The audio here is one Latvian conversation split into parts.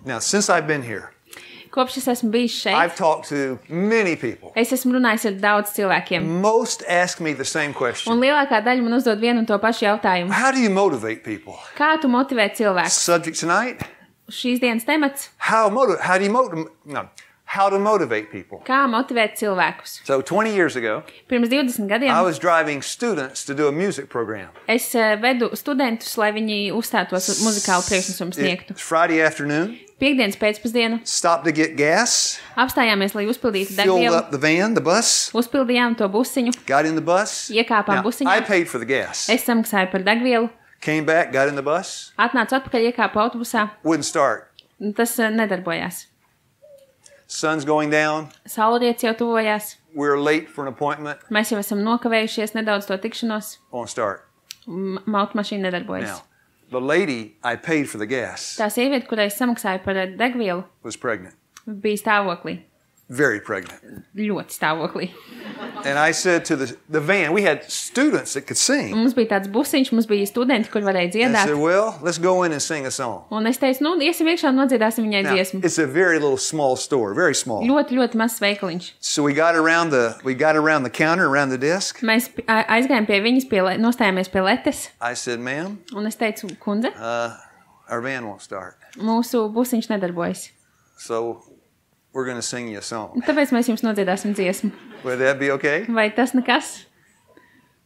Now, since I've been here, Kopš es esmu bijis I've šeit, talked to many people. es esmu runājis ar daudz cilvēkiem. Most ask me the same Un question. lielākā daļa man uzdod vienu un to pašu jautājumu. How do you motivate people? Kā tu motivē cilvēkus? Subject tonight, Šīs dienas temats - how to motivate people. kā motivēt cilvēkus. So 20 years ago, Pirms 20 I gadiem was driving students to do a music program. es vedu studentus, lai viņi uzstātos muzikālu priekšnesumu sniegtu. It's Friday afternoon, Piektdienas pēcpusdienu stopped to get gas, apstājāmies, lai uzpildītu filled degvielu, up the van, the bus, uzpildījām to busiņu, got in the bus. iekāpām Now, busiņā, I paid for the gas. es samaksāju par degvielu, Came back, got in the bus, atnācu atpakaļ, iekāpu autobusā, wouldn't start. un tas nedarbojās. Sun's going down. Saulrietis jau tuvojās, We're late for an appointment. mēs jau esam nokavējušies nedaudz to tikšanos, Won't start. automašīna nedarbojas. Now, the lady I paid for the gas Tā sieviete, kurai es samaksāju par degvielu, was pregnant, bija stāvoklī, very pregnant. ļoti stāvoklī. And I said to the van, we had students that could sing. Mums bija tāds busiņš, mums bija studenti, kur varēja I dziedāt. said, well, let's go in and sing a song. Un es teicu, nu, iesim iekšā un nodziedāsim viņai Now, dziesmu. it's a very little small store, very small. Ļoti, ļoti mazs veikaliņš. So we got around the counter, around the desk. Mēs aizgājām pie viņas, nostājāmies pie letes, I said, ma'am, un es teicu, kundze, our van won't start. mūsu busiņš nedarbojas. So we're going to sing you a song. Tāpēc mēs jums nodziedāsim dziesmu. Would that be okay? Vai tas nekas?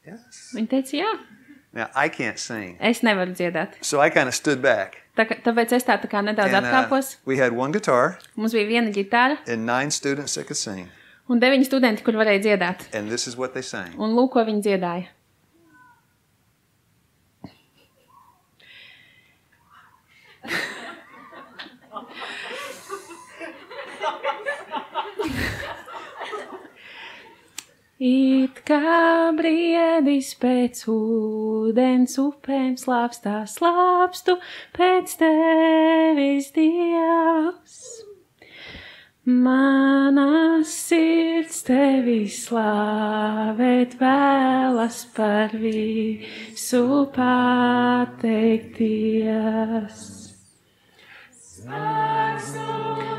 Yes. Viņa teica, jā, Now, I can't sing. es nevaru dziedāt. So I kind of stood back. Tāpēc es tā kā nedaudz And, atkāpos. we had one guitar Mums bija viena ģitāra and 9 students that could sing. un 9 studenti, kur varēja dziedāt. And this is what they sang. Un lūk, ko viņi dziedāja. It kā briedis pēc ūdens upēm slāpstā slāpstu pēc tevis, Dievs. Mana sirds tevi slāvēt vēlas, par visu pateikties.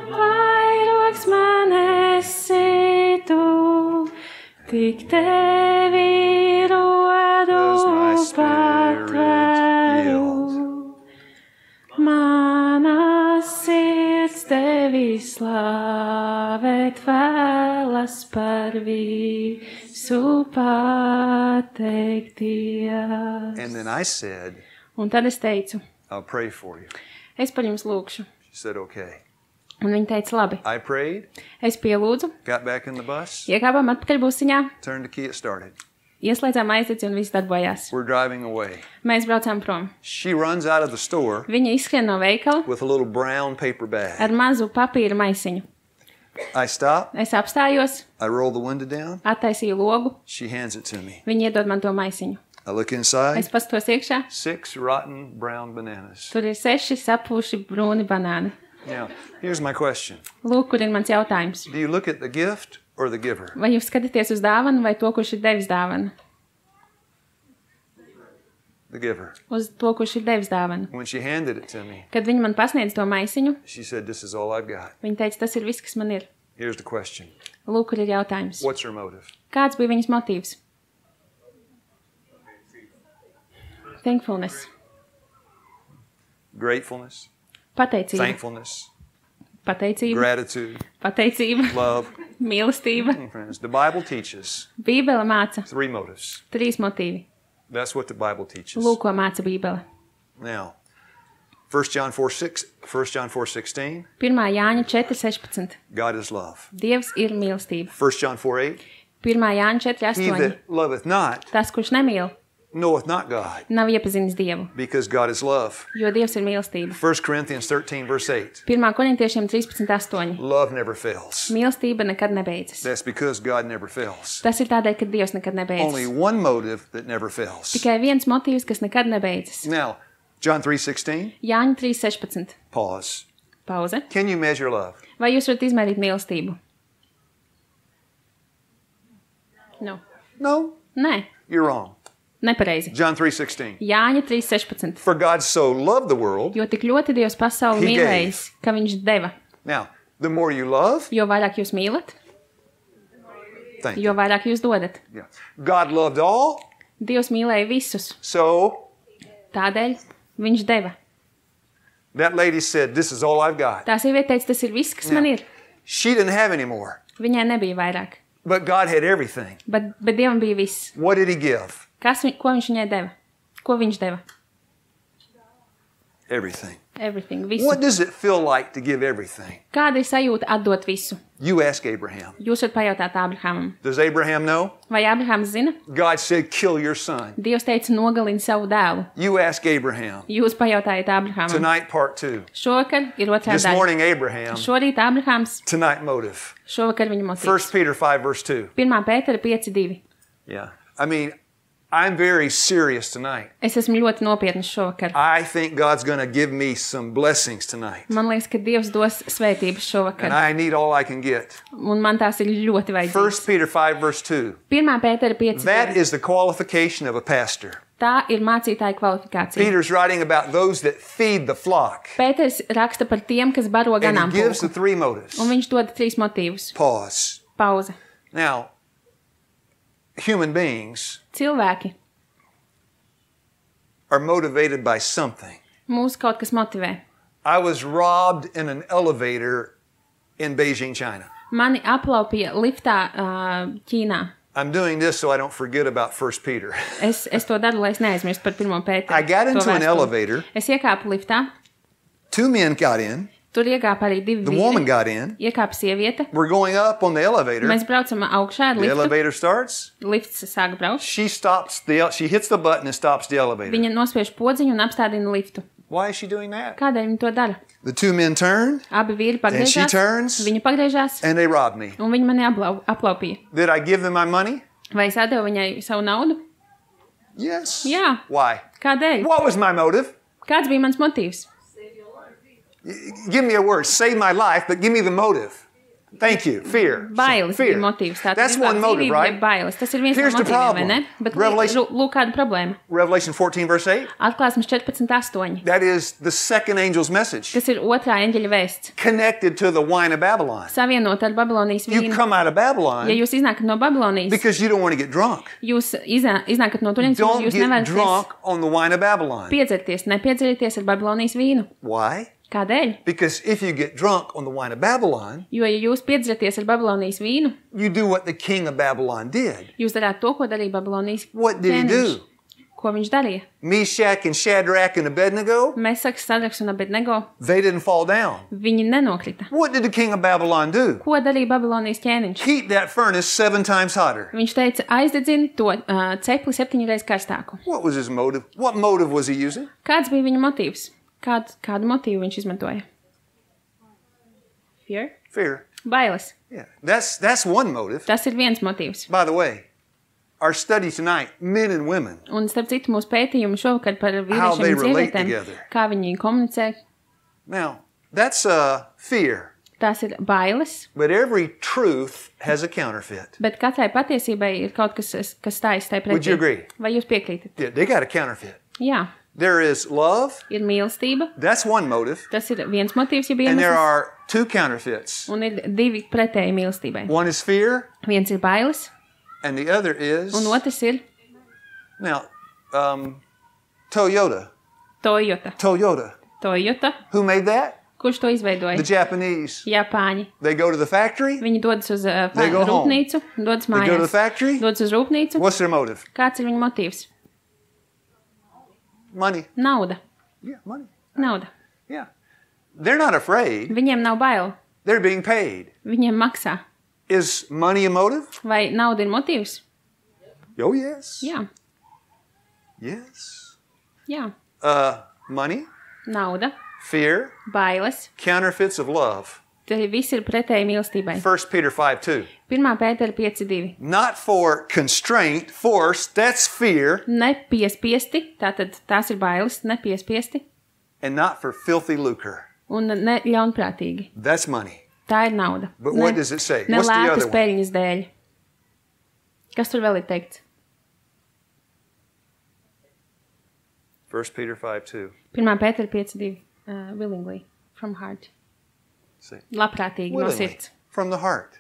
Vairogs man esi tu, tik tevi rodu patvēru. Mana sirds tevi slāvēt vēlas, par visu pateikties. And then I said, Un tad es teicu, I'll pray for you. es par jums lūkšu. She said, okay. Un viņa teica, labi. I prayed, Es pielūdzu, got back in the bus, iekāpām atpakaļ busiņā, turned the key, it started. ieslēdzām aizdedzi un viss darbojās. We're driving away. Mēs braucām prom. She runs out of the store Viņa izskrien no veikala with a little brown paper bag. ar mazu papīra maisiņu. I stop, Es apstājos, I roll the window down, attaisīju logu, she hands it to me. viņa iedod man to maisiņu. I look inside, Es paskatos iekšā, 6 rotten brown bananas. tur ir 6 sapūši brūni banāni. Now, here's my question. Lūk, kur ir mans jautājums. Do you look at the gift or the giver? Vai jūs skatāties uz dāvanu vai to, kurš ir devis dāvanu? The giver. Uz to, kurš ir devis dāvanu. When she handed it to me, Kad viņa man pasniedz to maisiņu, she said, this is all I've got. viņa teica, tas ir viss, kas man ir. Here's the question. Lūk, kur ir jautājums. What's her motive? Kāds bija viņas motīvs? Thankfulness. Gratefulness, Pateicība. thankfulness, Pateicība. gratitude, Pateicība. love. Mīlestība. Friends, the Bible teaches Bībele māca 3 motives. 3 motīvi. That's what the Bible teaches. Lūk, ko māca Bībele. Now, 1 John 4:16, 1. Jāņa 4:16. God is love. Dievs ir mīlestība. 1 John 4:8, 1. Jāņa he 4:8. that loveth not Tas, kurš nemīl, knoweth not God, nav iepazinis Dievu, because God is love. jo Dievs ir mīlestība. 1 Corinthians 13:8, 1. Korintiešiem 13:8. love never fails. Mīlestība nekad nebeidzas. That's because God never fails. Tas ir tādēļ, ka Dievs nekad Only nebeidzas. one motive that never fails. Tikai viens motīvs, kas nekad nebeidzas. Now, John 3:16, Jāņa 3:16. pause. Pauze. Can you measure love? Vai jūs varat izmērīt mīlestību? No. No, Nē, you're wrong. Nepareizi. John 3:16. Jāņa 3:16. For God so loved the world. Jo tik ļoti Dievs pasauli He mīlējis, ka viņš deva. Now, the more you love, Jo vairāk jūs mīlat, thank you. jo vairāk jūs dodat. Yeah. God loved all, Dievs mīlēja visus, so tādēļ viņš deva. that lady said, this is all I've got. Tā sieviete teica, tas ir viss, kas man ir. She didn't have any more, Viņai nebija vairāk, but God had everything. bet Dievam bija viss. What did he give? Ko viņš viņai deva? Ko viņš deva? Everything. Everything, visu. What does it feel like to give everything? Kāda ir sajūta atdot visu? You ask Abraham. Jūs varat pajautāt Abrahamam. Does Abraham know? Vai Abrahams zina? God said, kill your son. Dievs teica, nogalini savu dēlu. You ask Abraham. Jūs pajautājat Abrahamam. Tonight, part 2. Šovakar ir otrā This daļa. morning, Abraham. Šorīt Abrahams, Tonight, motive. šovakar viņa 1 motīvs. Peter 5, verse 2. 1. Pētera 5:2. Yeah. I mean, I'm very serious tonight. Es esmu ļoti nopietns šovakar. I think God's going to give me some blessings tonight. Man liekas, ka Dievs dos svētības šovakar. And I need all I can get. Un man tās ir ļoti 1 vajadzīgas. Peter 5, verse 2. 1. Pētera That 5:2. is the qualification of a pastor. Tā ir mācītāja kvalifikācija. Peter's writing about those that feed the flock. Pēters raksta par tiem, kas baro And he gives ganāmpulku. the 3 motives. Un viņš dod 3 motīvus. Pause. Pauze. Now, human beings Cilvēki. are motivated by something. Mūs kaut kas motivē. I was robbed in an elevator in Beijing, China. Mani aplaupīja liftā Ķīnā. I'm doing this so I don't forget about 1 Peter. Es to daru, lai es neaizmirstu par 1. Pēteru. I got into to an vēstuli. elevator. Es iekāpu liftā. 2 men got in. Tur iekāpa arī 2 The woman vīri. got in. Iekāpa sieviete. We're going up on the elevator. Mēs braucam augšā ar The liftu. elevator starts. Lifts sāka braukt. She hits the button and stops the elevator. Viņa nospiež podziņu un apstādina liftu. Why is she doing that? Kādēļ viņa to dara? The 2 men turn Abi vīri and she pagriežās. turns Viņa pagriežās and they robbed me. un viņa mani aplaupīja. Did I give them my money? Vai es atdevu viņai savu naudu? Yes. Jā. Why? Kādēļ? What was my motive? Kāds bija mans motīvs? Give me a word. Save my life, but give me the motive. Thank you. Fear. Bailes Fear. bija motīvs. Tātad That's izglābt one motive, dzīvību, right? jeb bailes. Tas ir viens Here's no the motīviem, vai problem. ne? Bet Revelation- lūk kāda problēma. Revelation 14, verse 8. Atklāsmes 14:8. That is the second angel's message. Tas ir otrā eņģeļa vēsts. Connected to the wine of Babylon. Savienot ar Babilonijas You vīnu. come out of Ja Babylon jūs iznākat no Babilonijas, because you don't want to get drunk. jūs iznākat no turienes, Don't jūs get nevarat drunk on the wine of Babylon. nepiedzerties ar Babilonijas vīnu. Why? Kādēļ? Because if you get drunk on the wine of Babylon, Jo, ja jūs piedzeraties ar Babilonijas vīnu, you do what the king of Babylon did. jūs darāt to, ko darīja Babilonijas What did he ķēniņš. do? Ko viņš darīja? Meshach and Shadrach and Abednego, Mesaks, Sadraks un Abednego, they didn't fall down. viņi nenokrita. What did the king of Babylon do? Ko darīja Babilonijas ķēniņš? Heat that furnace 7 times hotter. Viņš teica, aizdedzini to cepli 7 reizes karstāku. What was his motive? What motive was he using? Kāds bija viņa motīvs? Kādu motīvu viņš izmantoja? Fear? Fear. Bailes. Yeah, that's one motive. Tas ir viens motīvs. By the way, our study tonight, men and women, Un starp citu mūsu pētījumu šovakar par How vīriešiem they un relate sievietēm, together. kā viņi komunicē. now that's fear. Tās ir bailes, But every truth has a counterfeit. bet katrai patiesībai ir kaut kas stājas tai Would you pretī. agree? Vai jūs piekrītat? Yeah, they got a counterfeit. Jā, There is love. ir mīlestība, That's one motive. tas ir viens motīvs, ja And there iemesls, are 2 counterfeits. un ir 2 pretēji mīlestībai. One is fear, Viens ir bailes, and the other is un otrs ir now Toyota. Toyota. Who made that? Kurš to izveidoja? The Japanese. Japāņi. They go to the factory. Viņi dodas uz They go home. rūpnīcu, dodas They go to the mājās. factory. Dodas uz rūpnīcu. What's their motive? Kāds ir viņa motīvs? Money. Nauda. Yeah, money. Nauda. Yeah. They're not afraid. Viņiem nav bail. They're being paid. Viņiem maksā. Is money a motive? Vai nauda ir motīvs? Oh, yes. Jā. Yes. Jā. Money, Nauda, fear, bailes. counterfeits of love. Tie visi ir pretēji mīlestībai. 1 Peter 5:2. 1. Pētera 5:2. Not for constraint, force, that's fear, Nepiespiesti, tātad tās ir bailes, nepiespiesti and not for filthy lucre. un ne ļaunprātīgi. That's money. Tā ir nauda. But what does it say? Ne What's the lētas other one? peļņas dēļ. Kas tur vēl ir teikts? 1 Peter 5:2. 1. Pētera 5:2. Willingly, from heart. See. Labprātīgi no Willingly, sirds. from the heart.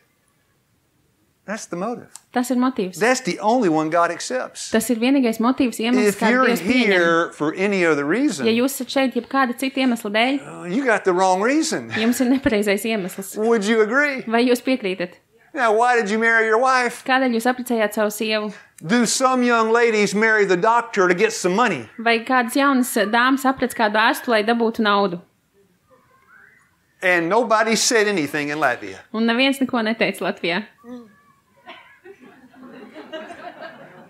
That's the motive. Tas ir motīvs. That's the only one God accepts. Tas ir vienīgais motīvs, iemesls, If kādu you're Dievs pieņem. here for any other Ja reason, jūs esat šeit jebkāda cita iemesla dēļ, you got the wrong reason. jums ir nepareizais iemesls. Would you agree? Vai jūs piekrītat? Now, why did you marry your wife? Kādēļ jūs apprecējāt savu sievu? Do some young ladies marry the doctor to get some money? Vai kādas jaunas dāmas aprec kādu ārstu, lai dabūtu naudu? And nobody said anything in Latvia. Un neviens neko neteica Latvijā.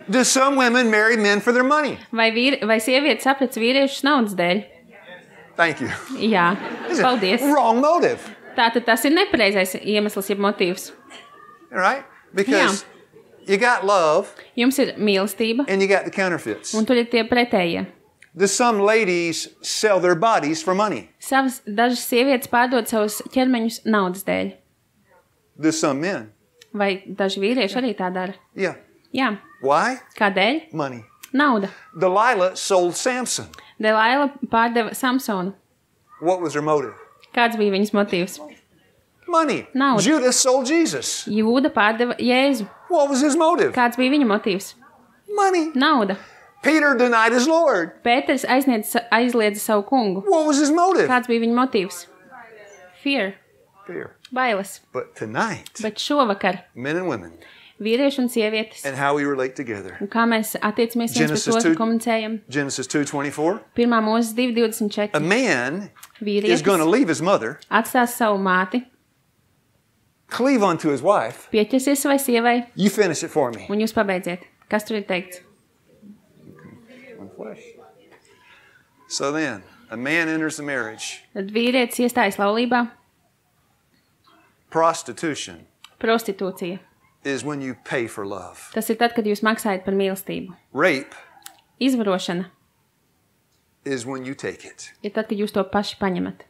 Do some women marry men for their money? Vai sievietes aprec vīriešus naudas dēļ? Thank you. Jā, paldies. Wrong motive, Tātad tas ir nepareizais iemesls, jeb motīvs. right? Because you got love Jums ir mīlestība, and you got the counterfeits. un tur ir tie pretējie. Do some ladies sell their bodies for money? Dažas sievietes pārdod savus ķermeņus naudas dēļ. Do some men? Vai daži vīrieši arī tā dara? Yeah. Jā. Why? Kādēļ? Money. Nauda. Delilah sold Samson. Delaila pārdeva Samsonu. What was her motive? Kāds bija viņas motīvs? Money. Nauda. Judas sold Jesus. Jūda pārdeva Jēzu. What was his motive? Kāds bija viņa motīvs? Money. Nauda. Peter denied his Lord. Pēters aizliedza savu kungu. What was his motive? Kāds bija viņa motīvs? Fear. Fear. Bailes. But tonight, Bet šovakar men and women, vīrieši un sievietes. and how we relate together. Un kā mēs attiecamies viens Genesis pret otru, 2. komunicējam. Genesis 2:24. 1. Mūzes A 2:24. man is Vīrietis going to leave his mother, atstās savu māti, cleave unto his wife. pieķersies savai sievai, You finish it for me. un jūs pabeidziet. Kas tur ir teikts? One flesh. So then, a man enters the marriage. Tad vīrietis iestājas laulībā. Prostitution Prostitūcija. is when you pay for love. Tas ir tad, kad jūs maksājat par mīlestību. Rape Izvarošana is when you take it. ir tad, kad jūs to paši paņemat.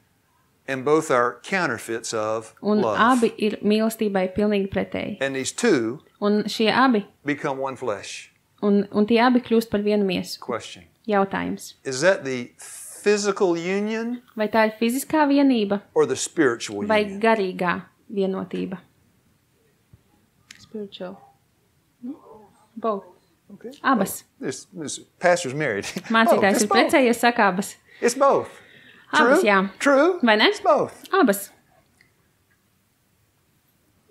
And both are counterfeits of Un love. abi ir mīlestībai pilnīgi pretēji. And these two Un šie abi, become one flesh. un tie abi kļūst par vienu miesu. Question. Jautājums. Is that the physical union Vai tā ir fiziskā vienība or the spiritual vai union? garīgā vienotība? Spiritual. Both. Okay. Abas. This pastor's married. Mācītājs It's ir both. precējies, saka abas. It's both. Abas, True? jā. True? Vai ne? It's both. Abas.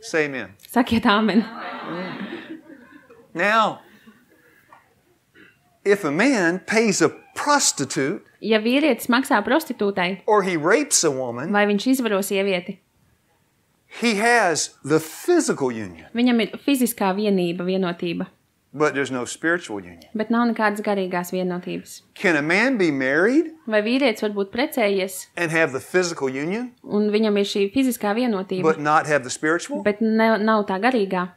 Say amen. Sakiet āmen. Now, if a man pays a prostitute Ja vīrietis maksā prostitūtai, or he rapes a woman, vai viņš izvaro sievieti, he has the physical union, viņam ir fiziskā vienība, vienotība, but there's no spiritual union. bet nav nekādas garīgās vienotības. Can a man be married Vai vīrietis var būt precējies, and have the physical union, un viņam ir šī fiziskā vienotība, but not have the spiritual? bet nav tā garīgā?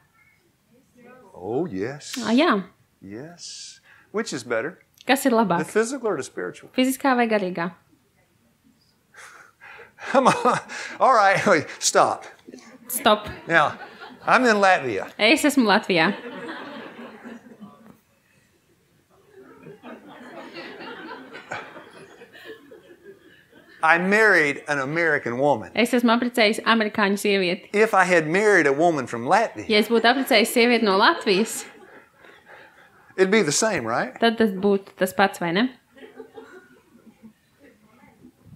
Oh, yes. Jā. Yes. Which is better, Kas ir the labāk? physical or the spiritual? Fiziskā vai garīgā? Come on. All right, wait, stop. Stop. Now, I'm in Latvia. Es esmu Latvijā. I married an American woman. Es esmu apprecējis amerikāņu sievieti. If I had married a woman from Latvia, Ja es būtu apprecējis sievieti no Latvijas, it'd be the same, right? tad tas būtu tas pats, vai ne?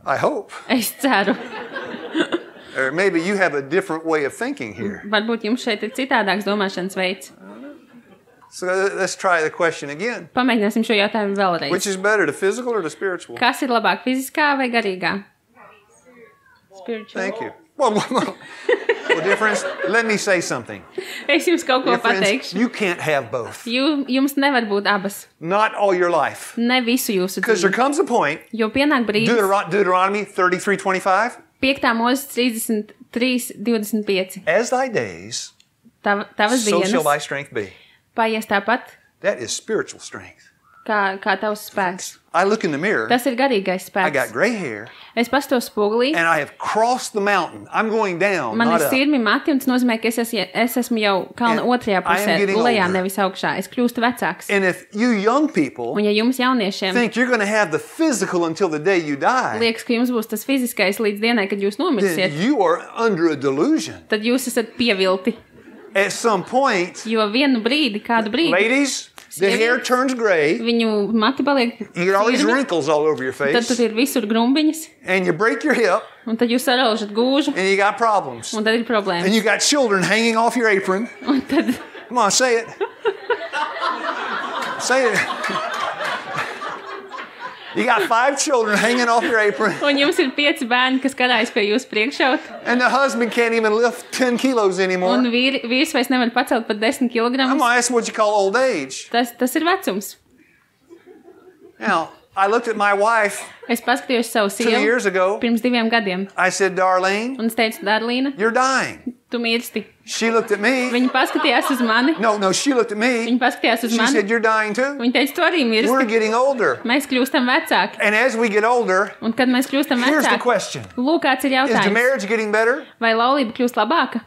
I hope. Es ceru. Or maybe you have a different way of thinking here. Varbūt jums šeit ir citādāks domāšanas veids. So let's try the question again. Pamēģināsim šo jautājumu vēlreiz. Which is better, the physical or the spiritual? Kas ir labāk, fiziskā vai garīgā? Spiritual. Thank you. Well, difference. Let me say something. Es jums kaut ko Dear friends, pateikšu. you can't have both. Jums nevar būt abas. Not all your life. Ne visu jūsu Because there dzīvi. comes a point, Jo pienāk brīdis, Deuteronomy 33:25, 5. mūzes 33:25. as thy days, Tavas so shall thy dienas strength be. paies tāpat. That is spiritual strength. kā tavs spēks. I look in the mirror. Tas ir garīgais I got spēks. gray hair. Es pastos spogulī, And I have crossed the mountain. I'm going down, man not ir up. sirmi mati, un tas nozīmē, ka es esmu jau kalna And otrajā I am pusē, getting lejā, older. nevis augšā. Es kļūstu vecāks. And if you young people Un ja jums jauniešiem think you're going to have the physical until the day you die, liekas, ka jums būs tas fiziskais līdz dienai, kad jūs then nomirsiet, you are under a delusion. tad jūs esat pievilti. At some point, Jo vienu brīdi, kādu brīdi, ladies, the hair turns gray. viņu mati paliek You get all these sirmi, wrinkles all over your tad face. tur ir visur grumbiņas, And you break your hip. un tad jūs saraužat gūžu, And you got problems. un tad ir And problēmas. you got children hanging off your apron. Un tad Come on, say it. Say it. You got 5 children hanging off your apron. un jums ir 5 bērni, kas karājas pie jūsu priekšaut, And the husband can't even lift 10 kilos anymore. un vīrs vairs nevar pacelt pat 10 I'm kilogramus. going to ask what you call old age. Tas ir vecums. Now, I looked at my wife Es paskatījos savu 2 sievu years ago. pirms 2 gadiem, I said, Darlene, un es teicu, Darlīna, you're dying. tu mirsti. She looked at me. Viņa paskatījās uz mani, No, she looked at me. viņa paskatījās uz She mani, said, you're dying too. viņa teica, tu arī We're mirsti. getting older. Mēs kļūstam vecāki, And as we get older, un kad mēs kļūstam here's the vecāki, question. lūk, kāds ir Is the jautājums. marriage getting better? Vai laulība kļūst labāka?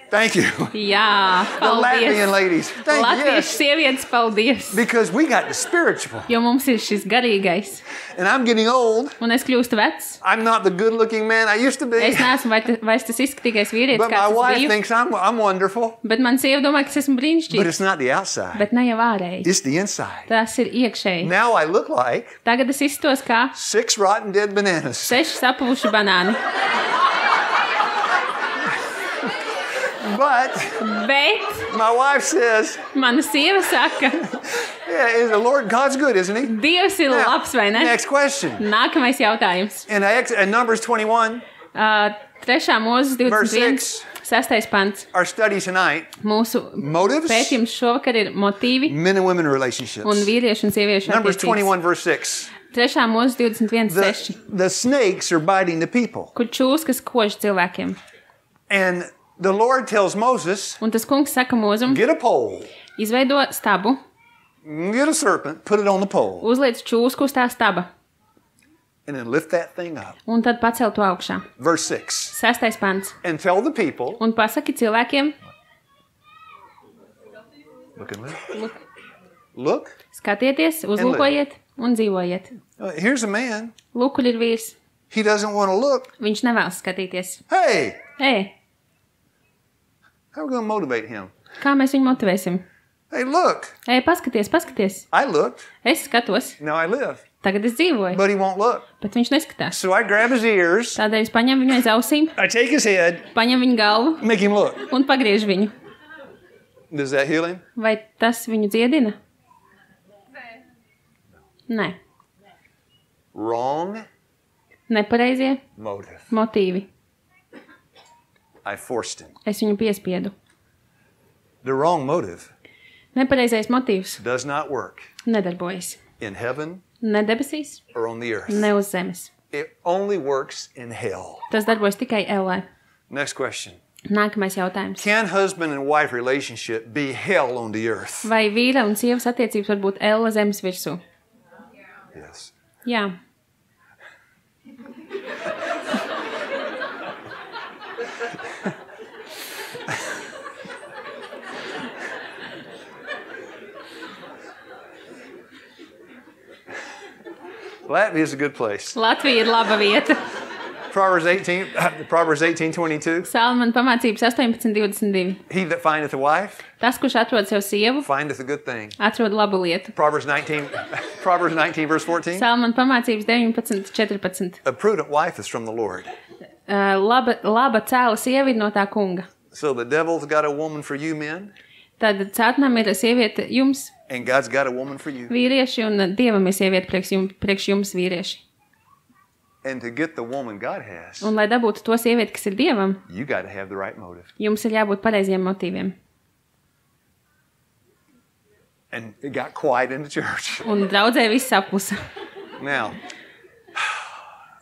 Thank you. Jā, The Latvian paldies. ladies. Thank you. Latviešu Yes. sievietes, paldies. Because we got the spiritual. Jo mums ir šis garīgais, And I'm getting old. un es kļūstu vecs. I'm not the good looking man I used to be. Es neesmu vairs tas izskatīgais vīrietis, But my kāds es wife biju. thinks I'm wonderful. Bet man sieva domā, ka es esmu But brīnišķīgs. it's not the outside. Bet ne jau ārēji. It's the inside. Tas ir iekšēji. Now I look like Tagad es izstos kā 6 rotten dead bananas. 6 sapuvuši banāni. But Bet my wife says, mana sieva saka, yeah, is the Lord God's good, isn't he? Dievs ir Now, labs, vai ne? next question. Nākamais jautājums. In Numbers 21, 3. mūzes Verse 21. 6. 6. pants. our study tonight, Mūsu motives, pētījums šovakar ir motīvi men and women relationships. un vīriešu un sieviešu Numbers attiecības. 21, verse 6. 3. mūzes 21. 6. The snakes are biting the people. Kur čūskas kož cilvēkiem. And the Lord tells Moses, Un tas kungs saka mūzum, get a pole, izveido stabu, get a serpent, put it on the pole, uzliec čūsku uz tā staba and then lift that thing up. un tad pacel to augšā. Verse 6. 6. pants. And tell the people, Un pasaki cilvēkiem, look and live. lūk, Look, skatieties, uzlūkojiet un dzīvojiet. here's a man. Lūk, kur ir vīrs. He doesn't want to look. Viņš nevēlas skatīties. Hey, Ej, how are we going to motivate him? kā mēs viņu motivēsim? Hey, look, Ej, paskaties, paskaties. I looked. Es skatos, Now I live. tagad es dzīvoju, But he won't look. bet viņš neskatās. So I grab his ears, Tādēļ es paņemu viņu aiz ausīm, I take his head, paņemu viņu galvu make him look. un pagriežu viņu. Does that heal him? Vai tas viņu dziedina? Nē. Wrong Nepareizie motive. motīvi. I forced him. Es viņu piespiedu. The wrong motive Nepareizais motīvs does not work nedarbojas. in heaven Ne debesīs, or on the earth. ne uz zemes. It only works in hell. Tas darbojas tikai ellē. Next question. Nākamais jautājums. Can husband and wife relationship be hell on the earth? Vai vīra un sievas attiecības var būt elle zemes virsū? Yes. Jā. Latvia is a good place. Latvija ir laba vieta. Proverbs 18:22. Salmana pamācības 18:22. He that findeth a wife Tas, kurš atrod sev sievu, findeth a good thing. atrod labu lietu. Proverbs 19 verse 14. Salmana pamācības 19:14. A prudent wife is from the Lord. Laba cēla sieva ir no tā kunga. So the devil's got a woman for you men, Tad cētnam ir sieviete jums, and God's got a woman for you. vīrieši, un Dievam ir sieviete priekš jums, vīrieši. And to get the woman God has, Un, lai dabūtu to sievieti, kas ir Dievam, you got to have the right motive. jums ir jābūt pareiziem motīviem. And it got quiet in the church. Un draudzē viss aplusa. Now,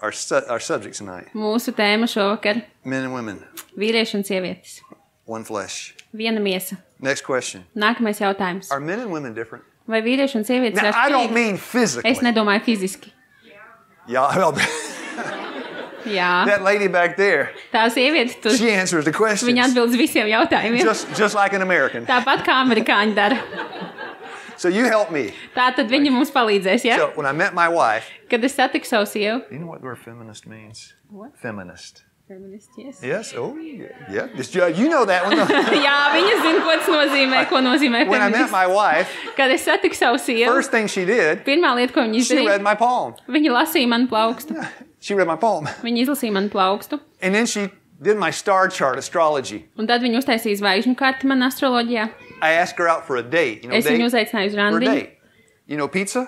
our subject tonight, Mūsu tēma šovakar men and women, - vīrieši un sievietes. one flesh. Viena miesa. Next question. Nākamais jautājums. Are men and women different? Vai vīrieši un sievietes ir Now, I don't atšķirīgi? mean physically. Es nedomāju fiziski. Yeah, well, Jā. that lady back there, Tā sieviete tur, she answers the questions viņa atbild uz visiem jautājumiem. just like an American. Tāpat kā amerikāņi dara. So you help me. Tā tad viņa mums palīdzēs, ja? So when I met my wife, Kad es satiku savu sievu. you know what the word feminist means? What? Feminist. Feminist, yes. Yes. Oh, yeah. You know that one. Jā, viņa zina, ko tas nozīmē, ko nozīmē When I met feminists. my wife, Kad es satiku savu sievu, first thing she did, pirmā lieta, ko viņa she izdarīja, read my palm. viņa lasīja manu plaukstu. She read my palm. Viņa izlasīja manu plaukstu, And then she did my star chart astrology. un tad viņa uztaisīja zvaigžņu karti man astroloģijā. I asked her out for a date. You know, Es viņu date? uzaicināju uz For a randiņu. date. You know, pizza?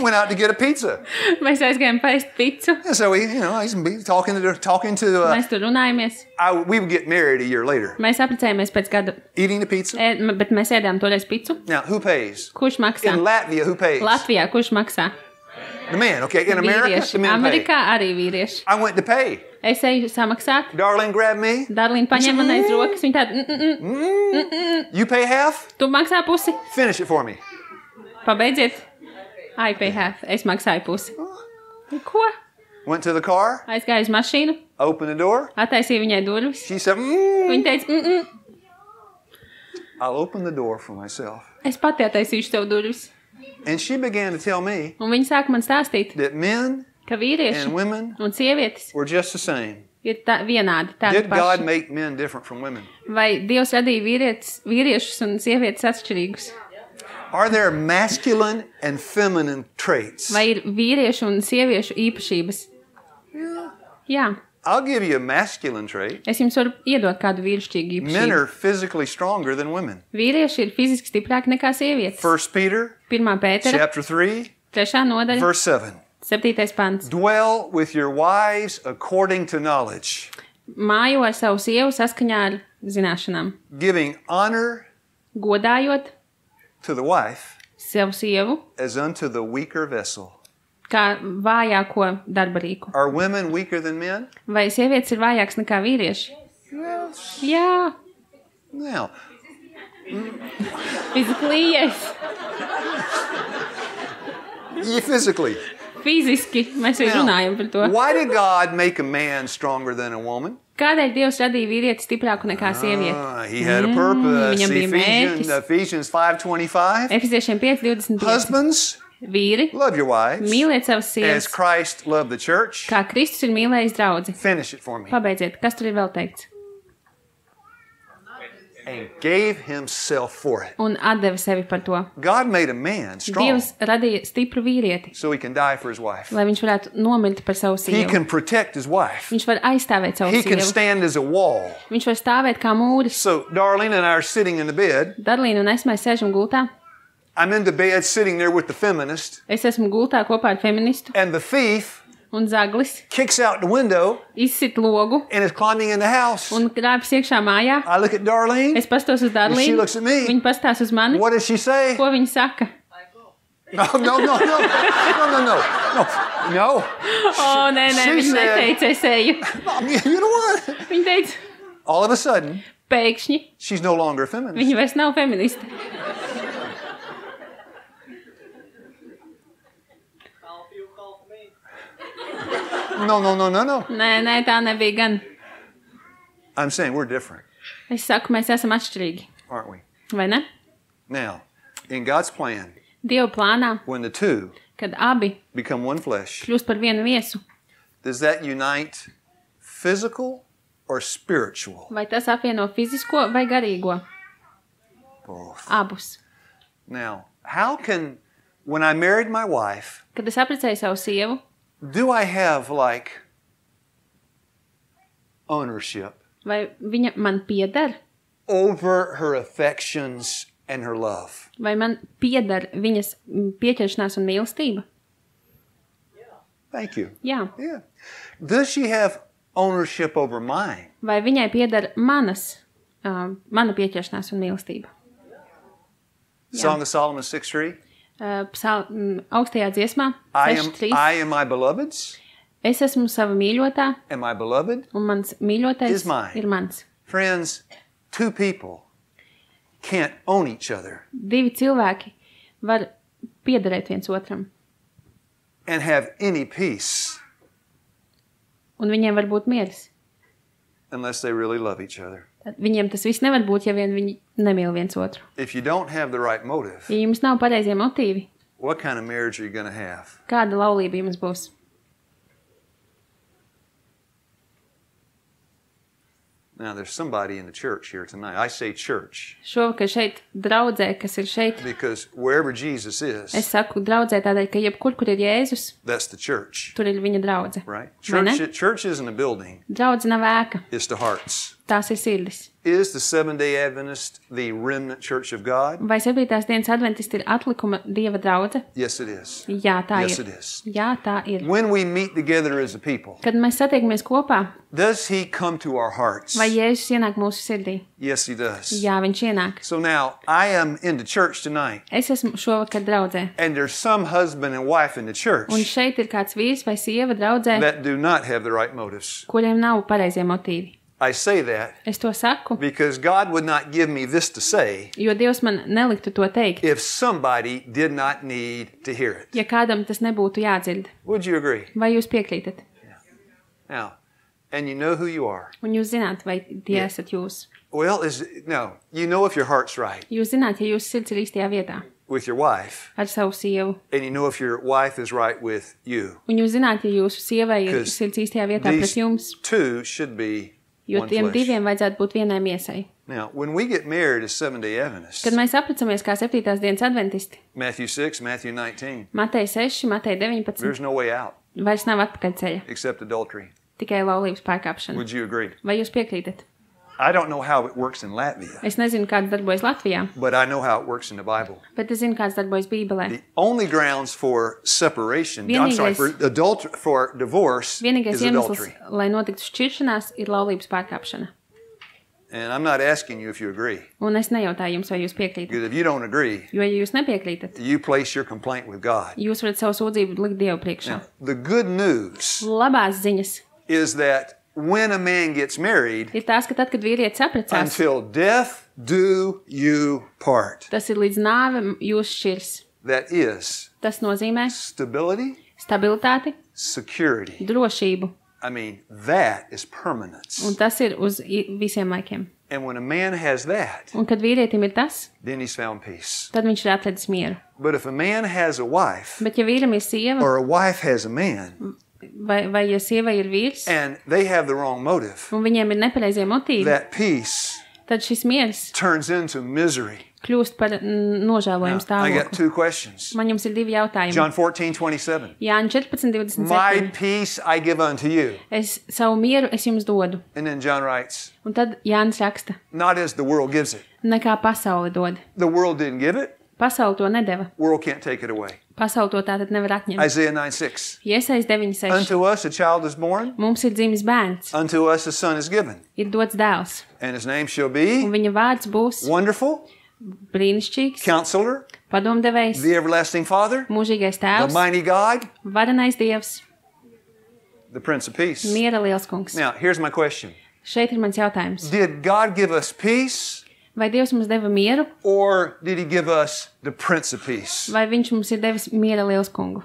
Went out to get a pizza. Mēs aizgājām paist picu. And so we, I used to be talking to Mēs tur runājamies. we would get married a year later. Mēs apprecējāmies pēc gada, Eating the pizza. bet mēs ēdām toreiz picu. Now, who pays? Kurš maksā? In Latvia, who pays? Latvijā kurš maksā? The man, okay. In America, Vīrieši. the man pays. Amerikā arī vīrieši. I went to pay. Es eju samaksāt. Darlene grabbed me. Darlīna paņēma man aiz rokas. Viņa tāda, You pay half? tu maksā pusi. Finish it for me. Pabeidziet. I pay half. Es maksāju pusi. Ko? Went to the car, Aizgāju uz mašīnu, opened the door. attaisīju viņai durvis. She said, Viņa teica, I'll open the door for myself. es pati attaisīšu tev durvis. And she began to tell me Un viņa sāka man stāstīt, that men ka vīrieši and women un sievietes were just the same. ir vienādi, tādi Did God paši. make men different from women? Vai Dievs radīja vīriešus un sievietes atšķirīgus? Are there masculine and feminine traits? Vai ir vīriešu un sieviešu īpašības? Jā, I'll give you a masculine trait. es jums varu iedot kādu vīrišķīgu Men īpašību. are physically stronger than women. Vīrieši ir fiziski stiprāki nekā sievietes. 1 Peter 1. Pētera, chapter 3, 3. nodaļa, verse 7. 7. pants. Dwell with your wives according to knowledge, Mājo ar savu sievu saskaņā ar zināšanām. giving honor Godājot to the wife savu sievu as unto the weaker vessel. kā vājāko darbarīku. Are women weaker than men? Vai sievietes ir vājāks nekā vīrieši? Jā, Now, physically, yes. physically. Fiziski mēs arī runājam par to. Why did God make a man stronger than a woman? Kādēļ Dievs radīja vīrieti stiprāku nekā sievieti? He had a purpose. viņam bija mērķis. Ephesians 5:25. Efeziešiem 5:25. Husbands, Vīri, love your wives mīliet savas as sievas, Christ loved the church. kā Kristus ir mīlējis draudzi. Finish it for me. Pabeidziet, kas tur ir vēl teikts? And gave himself for it. Un atdeva sevi par to. God made a man strong Dievs radīja stipru vīrieti, so he can die for his wife. lai viņš varētu nomirt par savu He sievu. can protect his wife. Viņš var aizstāvēt savu He can sievu. stand as a wall. Viņš var stāvēt kā mūris. So Darlene and I are sitting in the bed. Darlīna un es mēs sēžam gultā. I'm in the bed sitting there with the feminist. Es esmu gultā kopā ar feministu And the thief un zaglis. kicks out the window Izsit logu and is climbing in the house. un krāpjas iekšā mājā. I look at Darlene. Es pastos uz She Darlīnu. looks at me. Viņa pastās uz mani. What does she say? Ko viņa saka? No. No. O, nē, She viņa said- neteica, es eju. You know what? Viņa teica, All of a sudden, pēkšņi she's no longer a feminist. viņa vairs nav feministe. No. Nē, tā nebija gan. I'm saying we're different, Es saku, mēs esam atšķirīgi. aren't we? Vai ne? Now, in God's plan, Dieva plānā, when the two kad abi become one flesh, kļūst par vienu viesu, does that unite physical or spiritual? vai tas apvieno fizisko vai garīgo? Both. Abus. Now, how can, when I married my wife, Kad es apprecēju savu sievu, do I have like ownership vai viņa man pieder, over her affections and her love? vai man pieder viņas pieķeršanās un mīlestība? Thank you. Jā. Yeah. Does she have ownership over mine? Vai viņai pieder mana pieķeršanās un mīlestība? Song of Solomon 6:3. Augstajā dziesmā, I 6.3. am my beloved's, Es esmu sava mīļotā, and my beloved. un mans mīļotais Is mine. ir mans. Friends, two people can't own each other. Divi cilvēki var piederēt viens otram. and have any peace Un viņiem var būt miers. unless they really love each other. Tad viņiem tas viss nevar būt, ja vien viņi nemīl viens otru. If you don't have the right motive, Ja jums nav pareizie motīvi, what kind of marriage are you going to have? kāda laulība jums būs? Now, there's somebody in the church here tonight. I say church Šovakar šeit draudzē, kas ir šeit, because wherever Jesus is, es saku draudzē tādēļ, ka jebkur, kur ir Jēzus, that's the church, tur ir viņa draudze. right? Vai ne? Church isn't a building, Draudze nav ēka, it's the hearts. tās ir sirdis. Is the Seventh-day Adventist the remnant church of God? Vai 7. dienas adventisti ir atlikuma Dieva draudze? Yes, it is. Jā, tā Yes, ir. it is. Jā, tā ir. When we meet together as a people, Kad mēs satiekamies kopā, does he come to our hearts? vai Jēzus ienāk mūsu sirdī? Yes, he does. Jā, viņš ienāk. So now, I am in the church tonight, Es esmu šovakar draudzē. and there's some husband and wife in the church Un šeit ir kāds vīrs vai sieva draudzē, that do not have the right motives. kuriem nav pareizie motīvi. I say that Es to saku, because God would not give me this to say jo Dievs man neliktu to teikt, if somebody did not need to hear it. ja kādam tas nebūtu jādzird. Would you agree? Vai jūs piekrītat? Now, and you know who you are. Un jūs zināt, vai tie esat jūs. Well, no, you know if your heart's right Jūs zināt, ja jūsu sirds ir īstajā vietā with your wife, ar savu sievu. and you know if your wife is right with you. Un jūs zināt, ja jūsu sievai ir 'Cause sirds īstajā vietā pret These jums, two should be jo one tiem flesh. diviem vajadzētu būt vienai miesai. Now, when we get married as Seventh-day Adventists, Kad mēs apracamies kā 7. dienas adventisti, Matthew 6, Matthew 19, Matei 6, Matei 19, there's no way out vairs nav atpakaļceļa, except adultery. tikai laulības pārkāpšana. Would you agree? Vai jūs piekrītat? I don't know how it works in Latvia, Es nezinu, kāds darbojas Latvijā, but I know how it works in the Bible. bet es zinu, kāds darbojas Bībelē. The only grounds for separation, Vienīgais- for divorce Vienīgais is iemesls, adultery. lai notiktu šķiršanās, ir laulības pārkāpšana. And I'm not asking you if you agree, Un es nejautāju jums, vai jūs piekrītat. because if you don't agree, Jo, ja jūs nepiekrītat, you place your complaint with God. jūs varat savu sūdzību likt Dievu priekšā. Now, the good news Labās ziņas is that when a man gets married, ir tās, ka tad, kad vīrietis apprecās, until death do you part. tas ir līdz nāve jūs šķirs. That is Tas nozīmē stability, stabilitāti, security. drošību, I mean, that is permanence. un tas ir uz visiem laikiem. And when a man has that, Un kad vīrietim ir tas, then he's found peace. tad viņš ir atradis mieru. But if a man has a wife, Bet ja vīram ir sieva, or a wife has a man, vai ja sievai ir vīrs, and they have the wrong motive, un viņiem ir nepareizie motīvi, that peace tad šis miers turns into misery. kļūst par nožēlojumu I got stāvokli. two questions. Man jums ir divi jautājumi. John 14:27. Jāņa 14, My 27. peace I give unto you. Es savu mieru es jums dodu. And then John writes, Un tad Jānis raksta, not as the world gives it. nekā pasauli dod. The world didn't give it. Pasauli to nedeva. World can't take it away. Pasauli to tātad nevar atņemt. Isaiah 9:6. Iesais 9.6. Unto us a child is born, Mums ir dzimis bērns, unto us a son is given, ir dots dēls, and his name shall un be viņa vārds būs Wonderful, brīnišķīgs, Counselor, padomdevējs, the Everlasting Father, mūžīgais the tēvs, Mighty God, varenais dievs, the Prince of Peace. miera liels kungs. Now, here's my question. Šeit ir mans jautājums. Did God give us peace, Vai Dievs mums deva mieru, or did he give us the Prince of Peace? vai viņš mums ir devis miera liels kungu?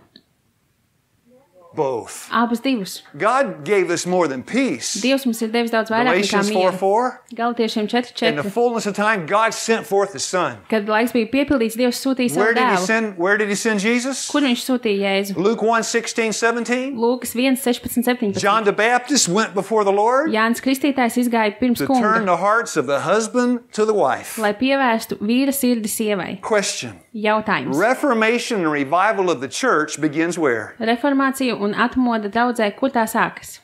Both. Abus divus. God gave us more than peace. Dievs mums ir devis daudz vairāk nekā Galatians mieru. 4:4. Galatiešiem In the 4.4. fullness of time, God sent forth the Son. Kad laiks bija piepildīts, Dievs sūtīja savu dēlu. Where did he send Jesus? Kur viņš sūtīja Jēzu? Luke 1:16-17. Lūkas 1.16.17. John the Baptist went before the Lord Jānis Kristītājs izgāja pirms to turn kunga, the hearts of the husband to the wife. lai pievērstu vīra sirdi sievai. Question. Jautājums. Reformation and revival of the church begins where? Reformācija un atmoda draudzē, kur tā sākas?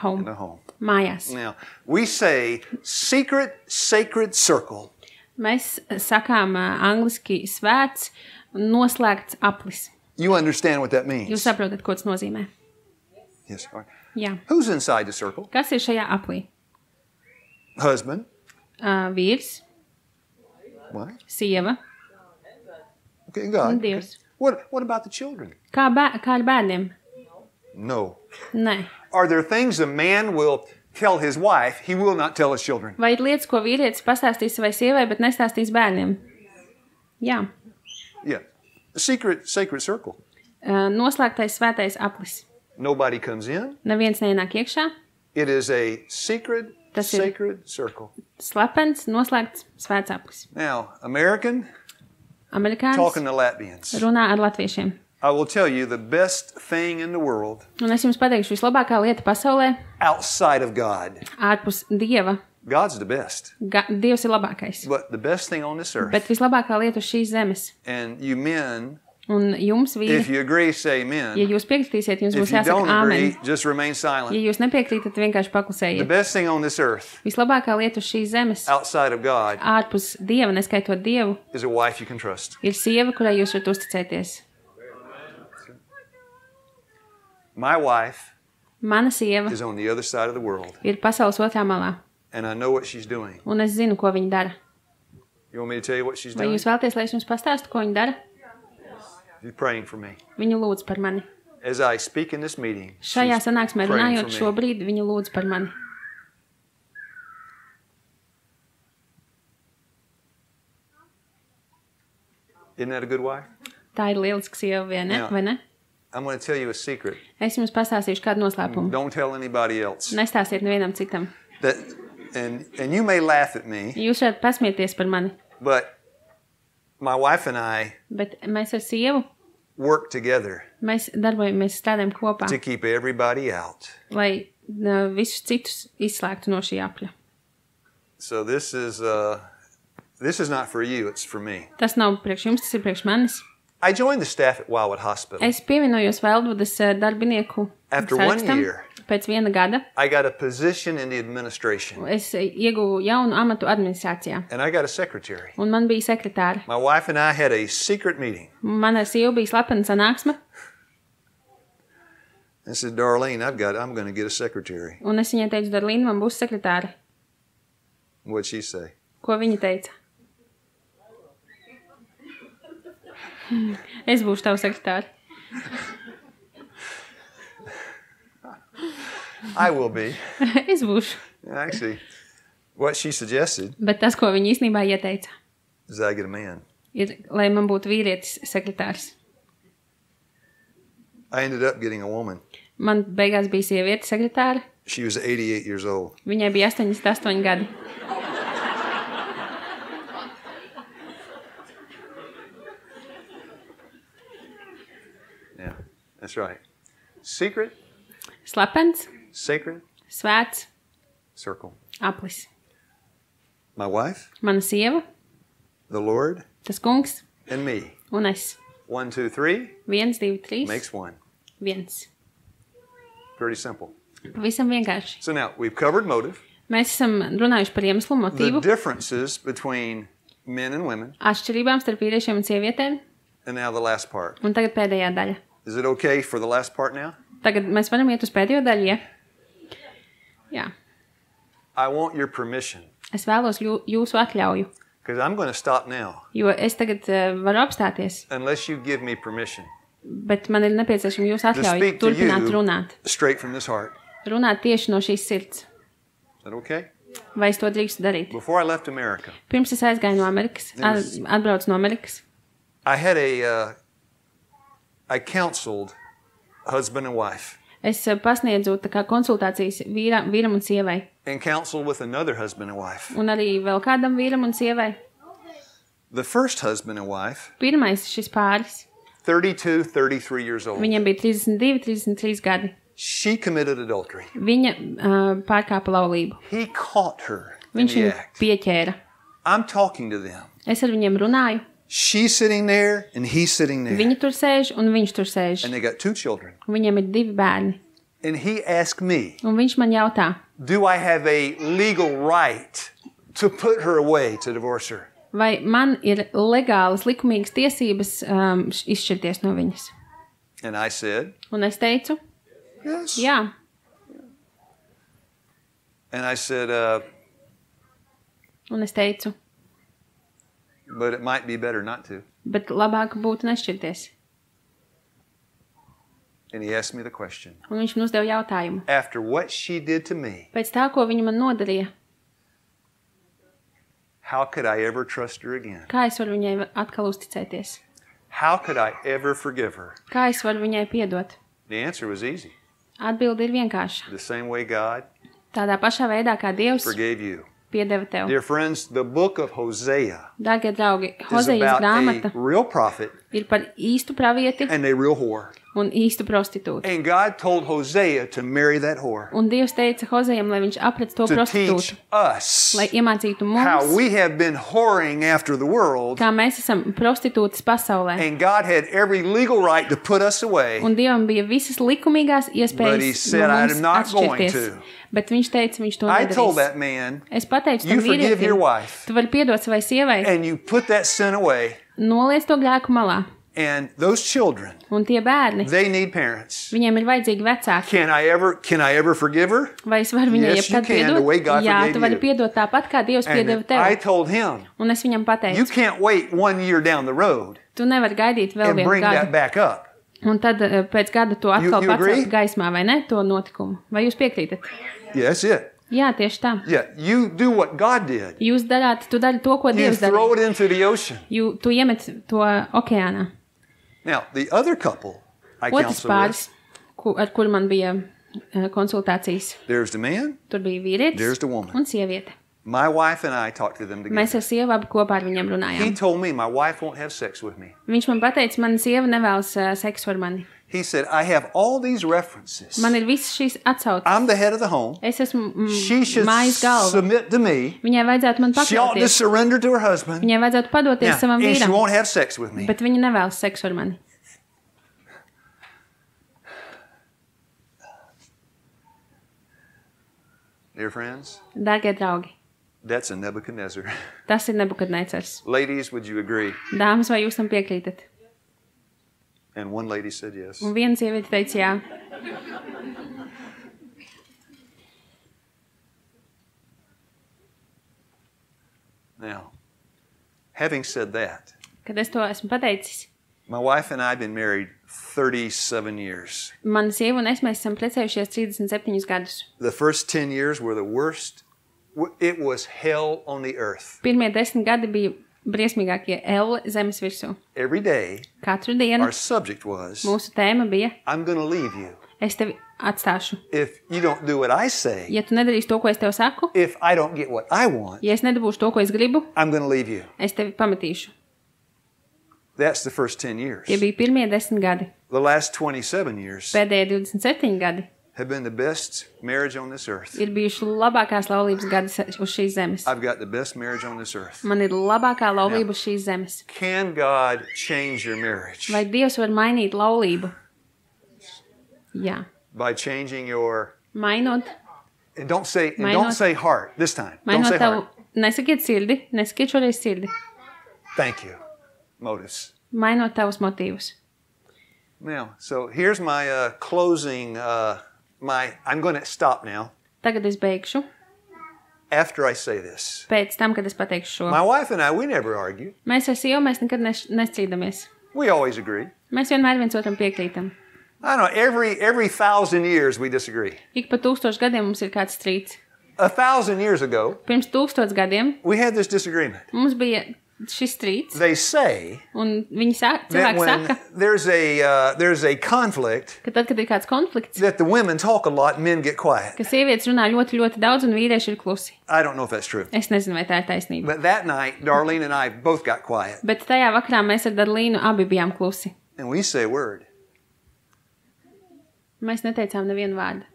Home. In the home. Mājās. Now, we say secret, sacred circle. Mēs sakām angliski svēts, noslēgts aplis. You understand what that Jūs means? saprotat, ko tas nozīmē? Yes. All right. Jā. Who's inside the circle? Kas ir šajā aplī? Husband, Vīrs, wife. sieva Okay, un God. Dievs. What about the children? Kā ar bērniem? No. Nē. Are there things a man will tell his wife he will not tell his children? Vai ir lietas, ko vīrietis pastāstīs savai sievai, bet nestāstīs bērniem? Jā. Yeah. A sacred circle. Noslēgtais svētais aplis. Nobody comes in. Neviens neienāk iekšā. It is a sacred circle. Slepens, noslēgts svēts aplis. Now, Americans talking to Latvians. Runā ar latviešiem. I will tell you the best thing in the world. Un es jums pateikšu, vislabākā lieta pasaulē. Outside of God. Ārpus Dieva. God's the best. Dievs ir labākais. But the best thing on this earth. Bet vislabākā lieta uz šīs zemes. And you men, un jums vīri, if you agree, say amen. Ja jūs piekritīsiet, jums būs If you jāsaka don't amen. agree, just remain silent. Ja jūs nepiekrītat, vienkārši paklusējiet. The best thing on this earth. Vislabākā lieta uz šīs zemes. Outside of God. Ārpus Dieva, neskaitot Dievu. Is a wife you can trust. Ir sieva, kurai jūs varat uzticēties. My wife. Mana sieva. Is on the other side of the world. Ir pasaules otrā malā. And I know what she's doing. Un es zinu, ko viņa dara. You want me to tell you what she's Vai doing? jūs vēlaties, lai es jums pastāstu, ko viņa dara? She's praying for me. Viņa lūdz par mani. As I speak in this meeting, šajā sanāksmē runājot šobrīd, viņa lūdz par mani. Isn't that a good wife? Tā ir lieliska sieva, vai ne? I'm going to tell you a secret. Es jums pastāstīšu kādu noslēpumu. Don't tell anybody else. Nestāstiet nevienam citam. And you may laugh at me. Jūs varat pasmieties par mani. But my wife and I Bet mēs ar sievu work together. Mēs darbojamies strādājam kopā. To keep everybody out. Lai visus citus izslēgtu no šī apļa. So this is not for you, it's for me. Tas nav priekš jums, tas ir priekš manis. I joined the staff at Wildwood Hospital. Es pievienojos Wildwoodas darbinieku After 1 year, pēc 1 gada. I got a position in the administration. Es ieguvu jaunu amatu administrācijā. And I got a secretary. Un man bija sekretāre. My wife and I had a secret meeting. Man ar sievu bija slepena sanāksme. I said, Darlene, I'm going to get a secretary. Un es viņai teicu, Darlene, man būs sekretāre. What'd she say? Ko viņa teica? Es būšu tava sekretāre. I will be. Es būšu. Actually, what she suggested. Bet tas, ko viņa īstenībā ieteica, is that I get a man. Ir, lai man būtu vīrietis sekretārs. I ended up getting a woman. Man beigās bija sieviete sekretāre. She was 88 years old. Viņai bija 88 gadi. Yeah, that's right. Secret. Slepens. Sacred. Svēts. Circle. Aplis. My wife. Mana sieva. The Lord. Tas kungs. And me. Un es. 1, 2, 3. 1, 2, 3. Makes 1. 1. Pretty simple. Pavisam vienkārši. So now, we've covered motive. Mēs esam runājuši par iemeslu, motīvu. The differences between men and women. Atšķirībām starp vīriešiem un sievietēm. And now the last part. Un tagad pēdējā daļa. Is it okay for the last part now? Tagad mēs varam iet uz pēdējo daļu, ja? Jā. I want your permission. Es vēlos jūsu atļauju. Because I'm going to stop now. Jo es tagad varu apstāties. Unless you give me permission. Bet man ir nepieciešama jūsu atļauja turpināt runāt. Straight from this heart. Runāt tieši no šīs sirds. Is that okay? Vai es to drīkstu darīt? Before I left America. Pirms es aizgāju no Amerikas, atbraucu no Amerikas. I counseled husband and wife. Es pasniedzu tā kā konsultācijas vīram un sievai. And counseled with another husband and wife. Un arī vēl kādam vīram un sievai. The first husband and wife. Pirmais šis pāris. 32, 33 years old. Viņam bija 32, 33 gadi. She committed adultery. Viņa pārkāpa laulību. He caught her Viņš in the viņu act. pieķēra. I'm talking to them. Es ar viņiem runāju. She's sitting there and he's sitting there. Viņa tur sēž un viņš tur sēž. And they got 2 children. Viņiem ir 2 bērni. And he asked me, Un viņš man jautā, do I have a legal right to put her away, to divorce her? vai man ir legālas, likumīgas tiesības izšķirties no viņas? And I said, Un es teicu, yes. jā. And I said, Un es teicu, but it might be better not to. bet labāk būtu nešķirties. And he asked me the question. Un viņš man uzdeva jautājumu. After what she did to me, Pēc tā, ko viņa man nodarīja, how could I ever trust her again? kā es varu viņai atkal uzticēties? How could I ever forgive her? Kā es varu viņai piedot? The answer was easy. Atbilde ir vienkārša. The same way God Tādā pašā veidā, kā Dievs forgave you. piedeva tev. Dear friends, the book of Hosea Dārgie draugi, is Hozejas about grāmata a real prophet ir par īstu pravieti and a real whore. un īstu prostitūtu. And God told Hosea to marry that whore. Un Dievs teica Hozejam, lai viņš aprec to To prostitūtu, teach us lai iemācītu how mums, we have been whoring after the world. kā mēs esam prostitūtas pasaulē. And God had every legal right to put us away. Un Dievam bija visas likumīgās But he iespējas said, no mums "I'm not going atšķirties. to." Bet viņš teica, viņš to I told nedarīs. that man, Es pateicu "You tam forgive your vīrietim, wife tu vari piedot savai sievai, and you put that sin away. noliec to grēku malā. And those children, Un tie bērni, they need parents. viņiem ir vajadzīgi vecāki. Can I ever forgive her?" Vai es varu viņai Yes, you jebkad can, the way piedot? God Jā, forgave tu vari you. piedot tāpat, kā Dievs piedeva And I tev. told him, Un es viņam "You pateicu, can't wait 1 year down the road tu nevari gaidīt vēl and vienu bring that gadu. back up." Un tad pēc gada to atkal You agree? pacelt gaismā, vai ne, to notikumu. Vai jūs piekrītat? Yes, it. Jā, tieši tā. Yeah, you do what God did. Tu dari to, ko You Dievs throw darīja. it into the ocean. Tu iemet to okeānā. Now, the other couple I Otrs counsel pāris, with, ar kuru man bija konsultācijas. there's the man, Tur bija vīrietis there's the woman. un sieviete. My wife and I talked to them together. Mēs ar sievu abi kopā ar viņiem He runājām. told me my wife won't have sex with me. Viņš man pateica, mana sieva nevēlas seksu ar mani. He said, I have all these references. Man ir visas šīs atsauces. I'm the head of the home. Es esmu She should mājas galva. submit to me. Viņai vajadzētu man She ought to pakļauties. surrender to her husband. Viņai vajadzētu padoties savam And she vīram. won't have sex with me. Bet viņa nevēlas seksu ar mani. Dear friends, Dārgie draugi, that's a Nebuchadnezzar. tas ir Nebukadnecars. Ladies, would you agree? Dāmas, vai jūs tam piekrītat? And one lady said yes. Un viena sieviete teica jā. Now, having said that, Kad es to esmu pateicis, my wife and I have been married 37 years. mana sieva un es, mēs esam precējušies 37 gadus. The first 10 years were the worst. It was hell on the earth. Pirmie 10 gadi bija briesmīgākie elle zemes virsū. Every day, Katru dienu our subject was, mūsu tēma bija, I'm going to leave you. es tevi atstāšu. If you don't do what I say, Ja tu nedarīsi to, ko es tev saku, if I don't get what I want, ja es nedabūšu to, ko es gribu, I'm going to leave you. es tevi pametīšu. That's the first 10 years. Tie bija pirmie 10 gadi. The last 27 years Pēdējie 27 gadi have been the best marriage on this earth. ir bijuši labākās laulības gadi uz šīs zemes. I've got the best marriage on this earth. Man ir labākā laulība uz šīs zemes. Can God change your marriage? Vai Dievs var mainīt laulību? Jā. By changing your, Mainot and don't say heart this time. Don't say tavu, heart. nesakiet sirdi, nesakiet šoreiz sirdi. Thank you. Motives. Mainot tavus motīvus. Now, so here's my closing, I'm going to stop now Tagad es beigšu. after I say this. Pēc tam, kad es pateikšu šo. My wife and I, we never argue. Mēs ar sievu, mēs nekad nestrīdamies. We always agree. Mēs vienmēr viens otram piekrītam. I don't know, every 1,000 years we disagree. Ik pa 1000 gadiem mums ir kāds strīds. 1,000 years ago, Pirms 1000 gadiem we had this disagreement. mums bija šis strīds, They say un that cilvēki when saka, there's a conflict, ka tad, kad ir kāds konflikts, that the women talk a lot and men get quiet. ka sievietes runā ļoti, ļoti daudz un vīrieši ir klusi. I don't know if that's true. Es nezinu, vai tā ir taisnība. But that night, Darlene and I both got quiet. Bet tajā vakarā mēs ar Darlīnu abi bijām klusi. And we say a word Mēs neteicām nevienu vārdu.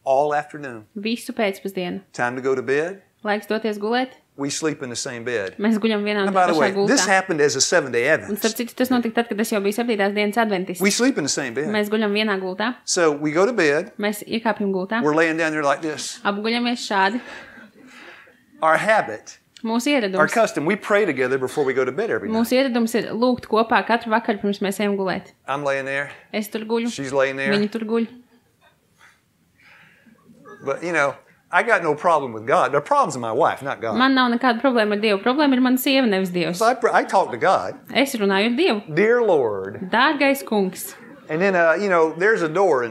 all afternoon. Visu pēcpusdienu. Time to go to bed. Laiks doties gulēt. We sleep in the same bed. Mēs guļam vienā And un by the pašā way, this gultā. happened as a 7-day Un Adventist. starp citu, tas notika tad, kad es jau biju 7. dienas adventists. We sleep in the same bed. Mēs guļam vienā gultā. So we go to bed. Mēs iekāpjam gultā. We're laying down there like this. Apguļamies šādi. Our habit, Mūsu our ieradums. custom, we pray together before we go to bed every night. Mūsu ieradums ir lūgt kopā katru vakaru, pirms mēs ejam gulēt. I'm laying there. Es tur guļu. She's laying there. Viņi tur guļ. But, you know, I got no problem with God. The problem's in my wife, not God. Man nav nekāda problēma ar Dievu. Problēma ir mana sieva, nevis Dievs. So I talk to God. Es runāju ar Dievu. Dear Lord. Dārgais kungs. And then, you know, there's a door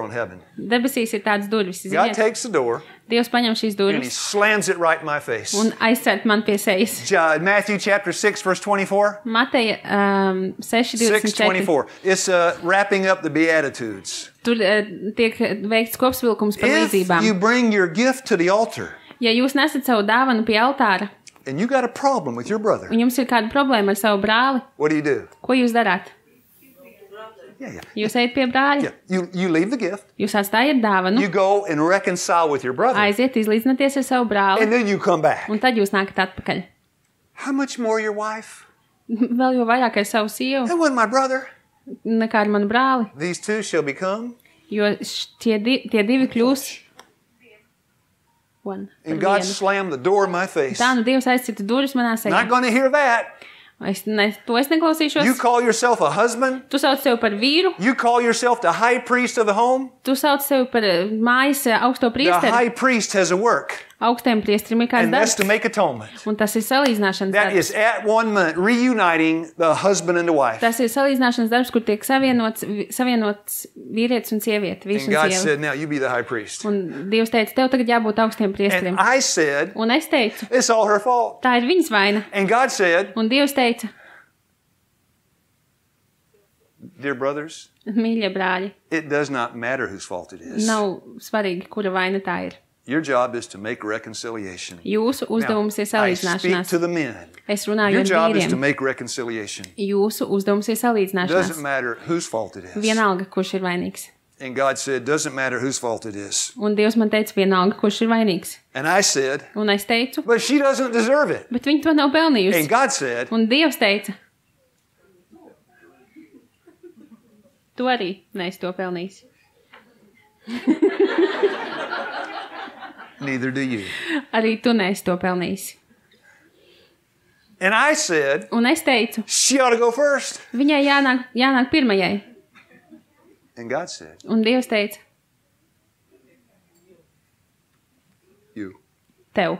on heaven. Debesīs ir tāds durvis. God Ziniet, takes the door. Dievs paņem šīs and he durvis slams it right in my face. un aizcērt man pie sejas. Matthew chapter 6, verse 24. Mateja 6:24. 6:24. It's wrapping up the Beatitudes. Tur tiek veikts kopsvilkums par If you līdzībām. bring your gift to the altar Ja jūs nesat savu dāvanu pie altāra and you got a problem with your brother, un jums ir kāda problēma ar savu brāli, what do? ko jūs darāt? Yeah. Jūs ejat pie brāļa, Yeah. You leave the gift. jūs atstājat dāvanu, You go and reconcile with your brother. aiziet izlīdzināties ar savu brāli, And then you come back. un tad jūs nākat atpakaļ. How much more your wife? Vēl jau vairāk ar savu sievu, That wasn't my brother. nekā ar manu brāli, These two shall become. jo tie divi kļūs one. And par God vienu. slammed the door in my face. Tā nu Dievs aizcita durvis manā Not sejā. going to hear that. To es neklausīšos. You call yourself a husband. Tu sauc sevi par vīru, You call yourself the high priest of the home. tu sauc sevi par mājas augsto The priesteri. high priest has a work, Augstiem priesterim ir kāds and that's darbs, to make atonement. un tas ir salīdzināšanas That darbs. is at one moment reuniting the husband and the wife. Tas ir salīdzināšanas darbs, kur tiek savienots vīrietis un sieviete, vīrs And un God sieva. said, now you be the high priest. Un Dievs teica, tev tagad jābūt augstiem priesterim. And I said, Un es teicu, it's all her fault. tā ir viņas vaina. And God said, Un Dievs teica, dear brothers, mīļie brāļi, it does not matter whose fault it is. nav svarīgi, kura vaina tā ir. Your job is to make reconciliation. Jūsu uzdevums ir I speak salīdzināšanās. to the men. Es runāju Your ar job is to vīriem. make reconciliation. Jūsu uzdevums ir It doesn't salīdzināšanās. matter whose fault it is. Vienalga, kurš ir vainīgs. And God said, doesn't matter whose fault it is. Un Dievs man teica, vienalga, kurš ir vainīgs. And I said, Un es teicu, but she doesn't deserve it. bet viņi to nav pelnījusi. And God said, Un Dievs teica, tu arī neesi to pelnījis. neither do you. Arī tu neesi to pelnījis. And I said, Un es teicu, she ought to go first. viņai jānāk pirmajai. And God said, Un Dievs teica, you. tev.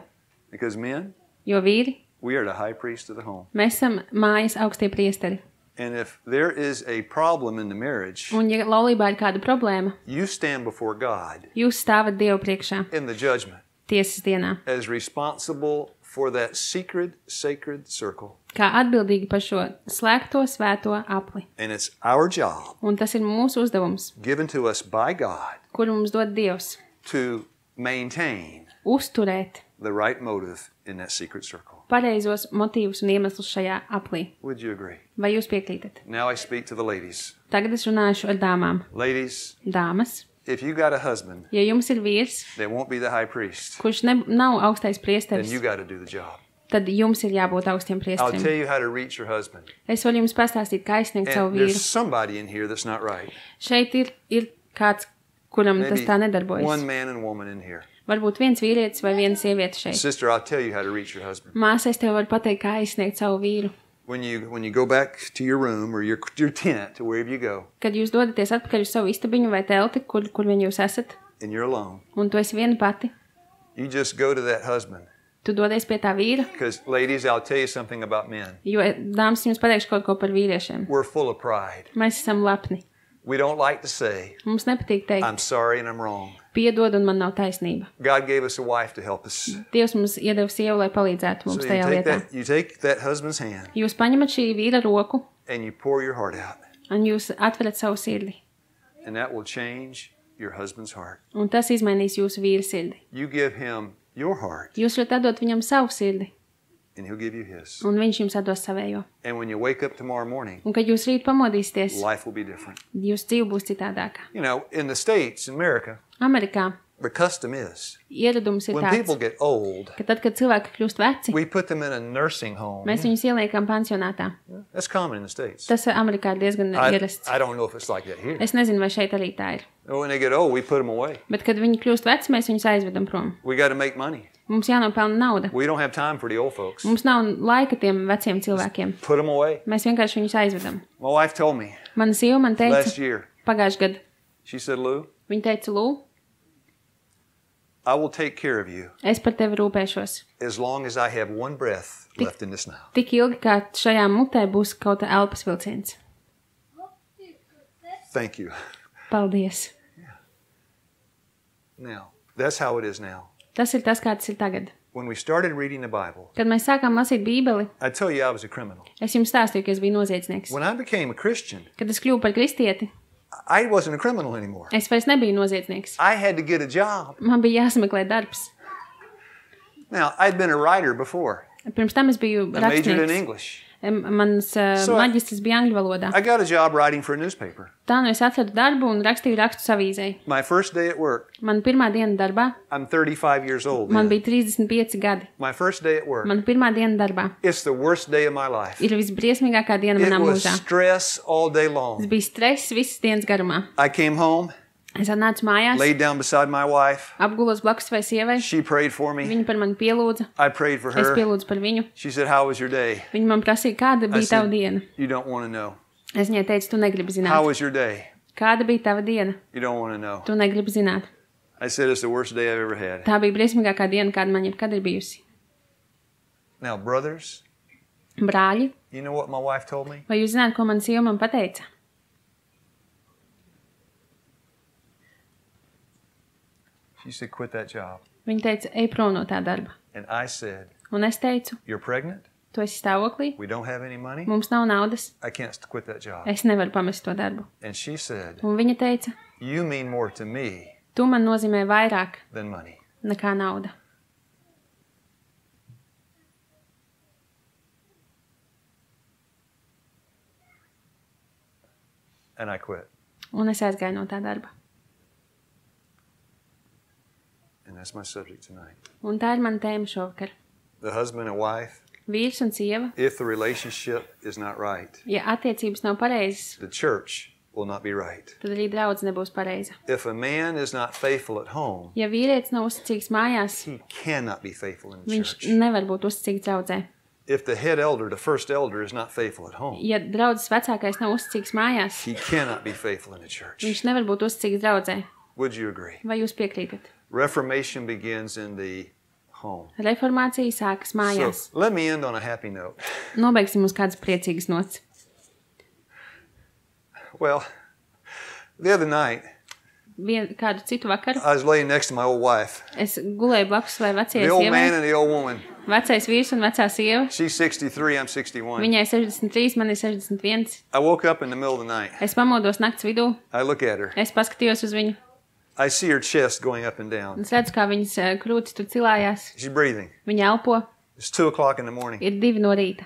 Because men, Jo vīri, we are the high priest of the home. mēs esam mājas augstie priesteri. And if there is a problem in the marriage, Un ja laulībā ir kāda problēma, you stand before God jūs stāvat Dievu priekšā in the judgment tiesas dienā, as responsible for that secret, sacred circle. kā atbildīgi par šo slēgto svēto apli. And it's our job, Un tas ir mūsu uzdevums, given to us by God, kuru mums dod Dievs, to maintain uzturēt the right motive in that secret circle. pareizos motīvus un iemeslus šajā aplī. Would you agree? Vai jūs piekrītat? Now I speak to the ladies. Tagad es runāšu ar dāmām. Ladies, Dāmas, if you got a husband ja jums ir vīrs, that won't be the high priest, kurš nav augstais then priesteris, you got to do the job. tad jums ir jābūt augstiem I'll tell priesterim. you how to reach your husband. Es varu jums pastāstīt, kā aizsniegt savu And there's vīru. somebody in here that's not right. Šeit ir kāds, kuram tas Maybe tā one nedarbojas. man and woman in here. Varbūt viens vīrietis vai viena sieviete šeit. Sister, I'll tell you how to reach your husband. Māsa, es tev varu pateikt, kā aizsniegt savu vīru. When you go back to your room or your tent to wherever you go, Kad jūs dodaties atpakaļ uz savu istabiņu vai telti, kur vien jūs esat, and you're alone, un tu esi viena pati, you just go to that husband. tu dodies pie tā vīra, Because, ladies, I'll tell you something about men. jo, dāmas, jums pateikšu kaut ko par vīriešiem. We're full of pride. Mēs esam lepni. We don't like to say, Mums nepatīk teikt, I'm sorry and I'm wrong. piedod un man nav taisnība. God gave us a wife to help us. Dievs mums iedeva sievu, lai palīdzētu mums So tajā lietā. you take that husband's hand Jūs paņemat šī vīra roku, and you pour your heart out. un jūs atverat savu sirdi, And that will change your husband's heart. un tas izmainīs jūsu vīra sirdi. You give him your heart Jūs varat atdot viņam savu sirdi, and he'll give you his. un viņš jums atdos savējo. And when you wake up tomorrow morning, Un kad jūs rīt pamodīsieties, life will be different. jūsu dzīve būs citādāka. You know, in the States, in America, Amerikā the custom is ieradums ir when people tāds, get old, ka tad, kad cilvēki kļūst veci, we put them in a nursing home. mēs viņus ieliekam pansionātā. That's common in the States. Tas Amerikā ir diezgan ierasts. I don't know if it's like that here. Es nezinu, vai šeit arī tā ir. When they get old, we put them away. Bet, kad viņi kļūst veci, mēs viņus aizvedam prom. We got to make money. Mums jānopelna nauda. We don't have time for the old folks. Mums nav laika tiem veciem cilvēkiem. Put them away. Mēs vienkārši viņus aizvedam. My wife told me Mana sieva man teica, last year, pagājušajā gadā, she said, Lou, viņa teica, Lū, I will take care of you es par tevi rūpēšos. as long as I have one breath left in this now. Tik ilgi, kā šajā mutē būs kaut kā elpas vilciens. Thank you. Paldies. Now, that's how it is now. Tas ir tas, kā tas ir tagad. When we started reading the Bible, Kad mēs sākām lasīt Bībeli, I tell you I was a criminal. es jums stāstīju, ka es biju noziedznieks. When I became a Christian, Kad es kļuvu par kristieti, I wasn't a criminal anymore. es vairs nebiju noziedznieks. I had to get a job. Man bija jāsameklē darbs. Now, I'd been a writer before. Pirms tam es biju I majored in rakstnieks. English. Mans maģistrs bija angļu valodā. I got a job writing for a newspaper. Tā nu es atradu darbu un rakstīju rakstu savīzei. My first day at work, Man pirmā diena darbā, I'm 35 years old. man Then. bija 35 gadi. My first day at work, Man pirmā diena darbā it's the worst day of my life. ir visbriesmīgākā diena It manā was mūžā. stress all day Tas long. bija stress visas dienas garumā. I came home, Es atnācu mājās, laid down beside my wife. apgulos blakus savai sievai. She prayed for me. Viņa par mani pielūdza. I prayed for Es her. pielūdzu par viņu. She said, "How was your day?" Viņa man prasīja, kāda I bija said, tava diena. "You don't want to know." Es viņai teicu, tu negribi "How zināt. was your day?" Kāda bija tava diena? "You don't want to know." Tu negribi zināt. I said, "It's the worst day I've ever had." Tā bija briesmīgākā diena, kāda man jebkad ir bijusi. Now, brothers, Brāļi, you know what my wife told me? vai jūs zināt, ko man sieva man pateica? She said, "Quit that job." Viņa teica, ej prom no tā darba. And I said, Un es teicu, "You're pregnant? tu esi stāvoklī, We don't have any money? mums nav naudas, I can't quit that job." es nevaru pamest to darbu. And she said, Un viņa teica, "You mean more to me tu man nozīmē vairāk than money." nekā nauda. And I quit. Un es aizgāju no tā darba. And that's my subject tonight. Un tā ir mana tēma šovakar. The husband and wife, Vīrs un sieva, if the relationship is not right, ja attiecības nav pareizas, the church will not be right. tad arī draudz nebūs pareiza. If a man is not faithful at home, Ja vīrietis nav uzticīgs mājās, he cannot be faithful in the viņš church. nevar būt uzticīgs draudzē. If the head elder, the first elder, is not faithful at home, Ja draudzes vecākais nav uzticīgs mājās, he cannot be faithful in the church. viņš nevar būt uzticīgs draudzē. Would you agree? Vai jūs piekrītat? Reformation begins in the home. Reformācija sākas mājās. So let me end on a happy note. Nobeigsim uz kādas priecīgas nots. Well, the other night, Kādu citu vakaru I was laying next to my old wife, es gulēju blakus savai vecajai the old man sievai. and the old woman. Vecais vīrs un vecā sieva. She's 63, I'm 61. Viņai 63, man ir 61. I woke up in the middle of the night. Es pamodos nakts vidū. I look at her. Es paskatījos uz viņu. I see her chest going up and down. Es redzu, kā viņas krūtis tur cilājās. She's breathing. Viņa elpo. It's 2 o'clock in the morning. Ir 2 no rīta.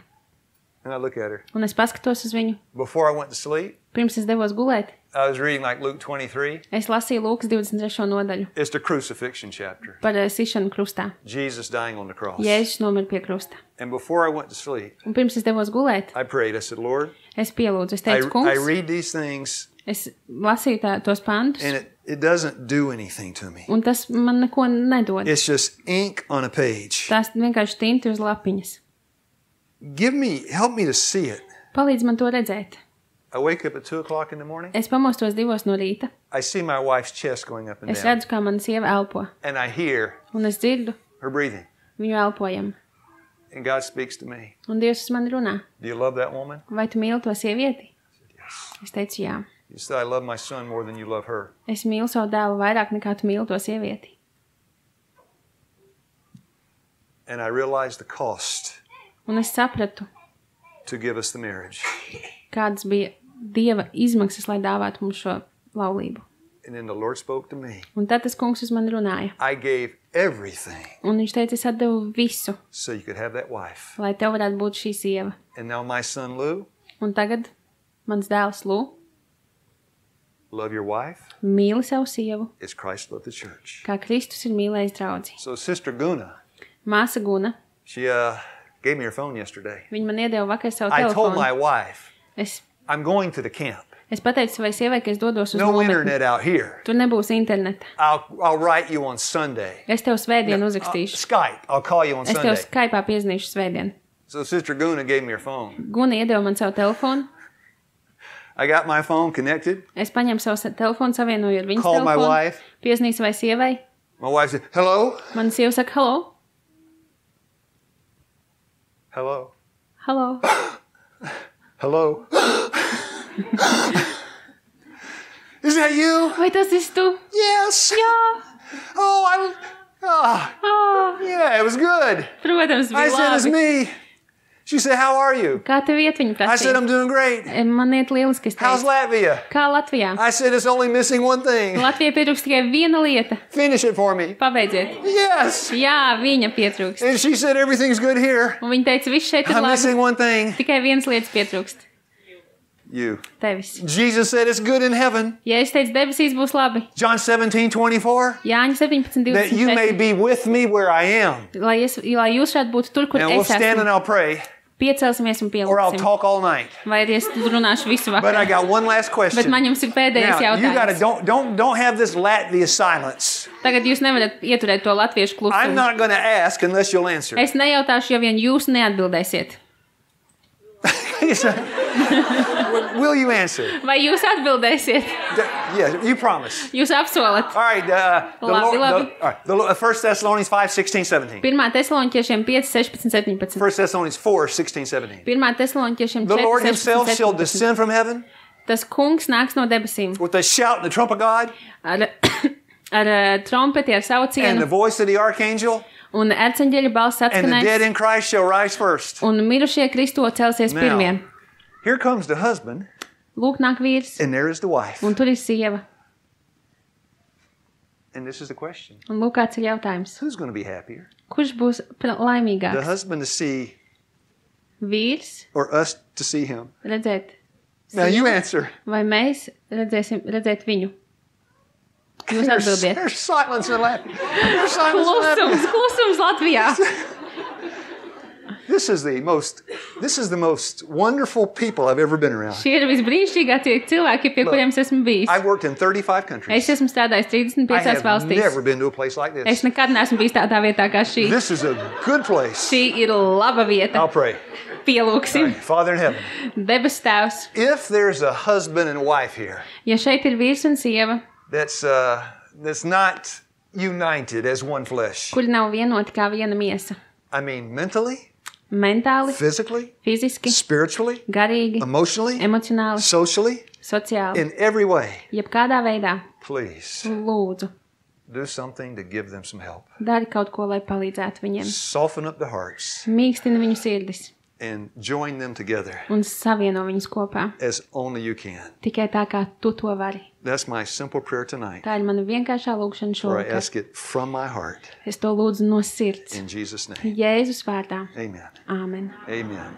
And I look at her. Un es paskatos uz viņu. Before I went to sleep, Pirms es devos gulēt, I was reading like Luke 23. es lasīju Lūkas 23. nodaļu It's the crucifixion chapter. par sišanu krustā. Jesus dying on the cross. Jēzus nomira pie krusta. And before I went to sleep, Un pirms es devos gulēt, I prayed. I said, Lord, es pielūdzu. Es I teicu, kungs, read these things es lasīju tos pantus, and it doesn't do anything to me. un tas man neko nedod. It's just ink on a page. Tās vienkārši tinti uz lapiņas. Help me to see it. Palīdz man to redzēt. I wake up at 2 o'clock in the morning. Es pamostos 2 no rīta. I see my wife's chest going up and Es down. redzu, kā mana sieva elpo. And I hear Un es dzirdu her breathing. viņu elpojumu. And God speaks to me. Un Dievs uz mani runā. Do you love that woman? Vai tu mīli to sievieti? Yes. Es teicu, jā. You said, I love my son more than you love her. Es mīlu savu dēlu vairāk nekā tu mīli to sievieti. And I realized the cost Un es sapratu, to give us the marriage. kādas bija Dieva izmaksas, lai dāvātu mums šo laulību. And then the Lord spoke to me. Un tad tas kungs uz mani runāja. I gave everything Un viņš teica, es atdevu visu, so you could have that wife. lai tev varētu būt šī sieva. And now my son Lou, Un tagad mans dēls Lū love your wife mīli savu sievu, as Christ loved the church. kā Kristus ir mīlējis draudzi. So Sister Guna, Māsa Guna, she gave me her phone yesterday. viņa man iedeva vakar savu I told telefonu. my wife, Es I'm going to the camp. pateicu savai sievai, ka es dodos uz No nometni. internet out here. Tur nebūs interneta. I'll write you on Sunday. Es tev svētdien uzrakstīšu. Skype. I'll call you on Es tev Sunday. Skype'ā piezinīšu svētdien. So Sister Guna gave me her phone. Guna iedeva man savu telefonu. I got my phone connected. Es paņēmu savu telefonu, savienoju ar viņas Called my telefonu. wife. Piezinīju savai sievai. My wife said, hello? Mana sieva saka, halo, Hello? halo. Hello? Is that you? Vai tas esi tu? Yes. Jā. Oh, Yeah, it was good. Protams, I bija said, it's labi. me. She said, how are you? Kā tev iet, viņa I said, prasīja? I'm doing great. Man iet lieliski, es How's teicu. Latvia? Kā Latvijā? I said, it's only missing one thing. Latvijai pietrūkst tikai viena lieta. Finish it for me. Pabeidziet. Yes. Jā, viņa pietrūkst. And she said, everything's good here. Un viņa teica, viss šeit ir I'm labi. missing one thing. Tikai viens lietas pietrūkst. You. Tevis. Jesus said it's good in heaven. Ja es teicu, debesīs būs labi. John 17:24. Jāņa 17, That you may 24. be with me where I am. Lai jūs varētu būt tur, kur And we'll es stand and esmu. I'll pray. Piecēlsimies un Or I'll pielūksim. talk all night. Vai arī es runāšu visu But I vakaru. got one last Bet question. man jums ir pēdējais Now, you gotta jautājums. don't have this Latvia silence. Tagad jūs nevarat ieturēt to latviešu I'm klusumu. not gonna ask unless you'll answer. Es nejautāšu, ja vien jūs neatbildēsiet. Will you answer? Vai jūs atbildēsiet? Yeah, you promise. Jūs apsolat. All right, Labi. the 1 Thessalonians 5:16-17. 1. Tesaloniķiešiem 5, 16, 17. 1 Thessalonians 4:16-17. 1. Tesaloniķiešiem The 4, Lord 16, himself shall 17. descend from heaven Tas kungs nāks no debesīm with a shout and the trump of God ar trompeti, ar savu and the cienu, voice of the archangel, un erceņģeļa balss and the dead atskanēs, in Christ shall rise first. un mirušie Kristo celsies Now, pirmie. here comes the husband, Lūk, nāk vīrs, and there is the wife. un tur ir sieva. And this is the question. Un lūk, kāds ir jautājums. Who's going to be happier? Kurš būs The laimīgāks? husband to see Vīrs or us to see him? redzēt Now you answer. vai mēs redzēt viņu? Jūs atbildiet. There's silence in Latvia. There's silence in Latvia. Klusums Latvijā. This is the most wonderful people I've ever been around. Šie ir visbrīnišķīgākie cilvēki, pie kuriem es esmu bijis. I've worked in 35 countries. Es esmu strādājis 35 I have valstīs. never been to a place like Es this. nekad neesmu bijis tādā vietā kā šī. This is a good place. Šī ir laba vieta. I'll pray. Pielūksim. Father in heaven, Debes tēvs, if there's a husband and wife here ja šeit ir vīrs un sieva, that's not united as one flesh, kuri nav vienoti kā viena miesa, I mean mentally, mentāli, physically, fiziski, spiritually, garīgi, emotionally, emocionāli, socially, sociāli, in every way, jebkādā veidā, please lūdzu, do something to give them some help. dari kaut ko, lai palīdzētu viņiem. Soften up the hearts Mīkstina viņu sirdis and join them together un savieno viņus kopā. as only you can. Tikai tā, kā tu to vari. That's my simple prayer tonight. Tā ir mana vienkāršā lūkšana For I šovakar. ask it from my heart Es to lūdzu no sirds. in Jesus' name. Jēzus vārdā. Amen. Āmen. Amen.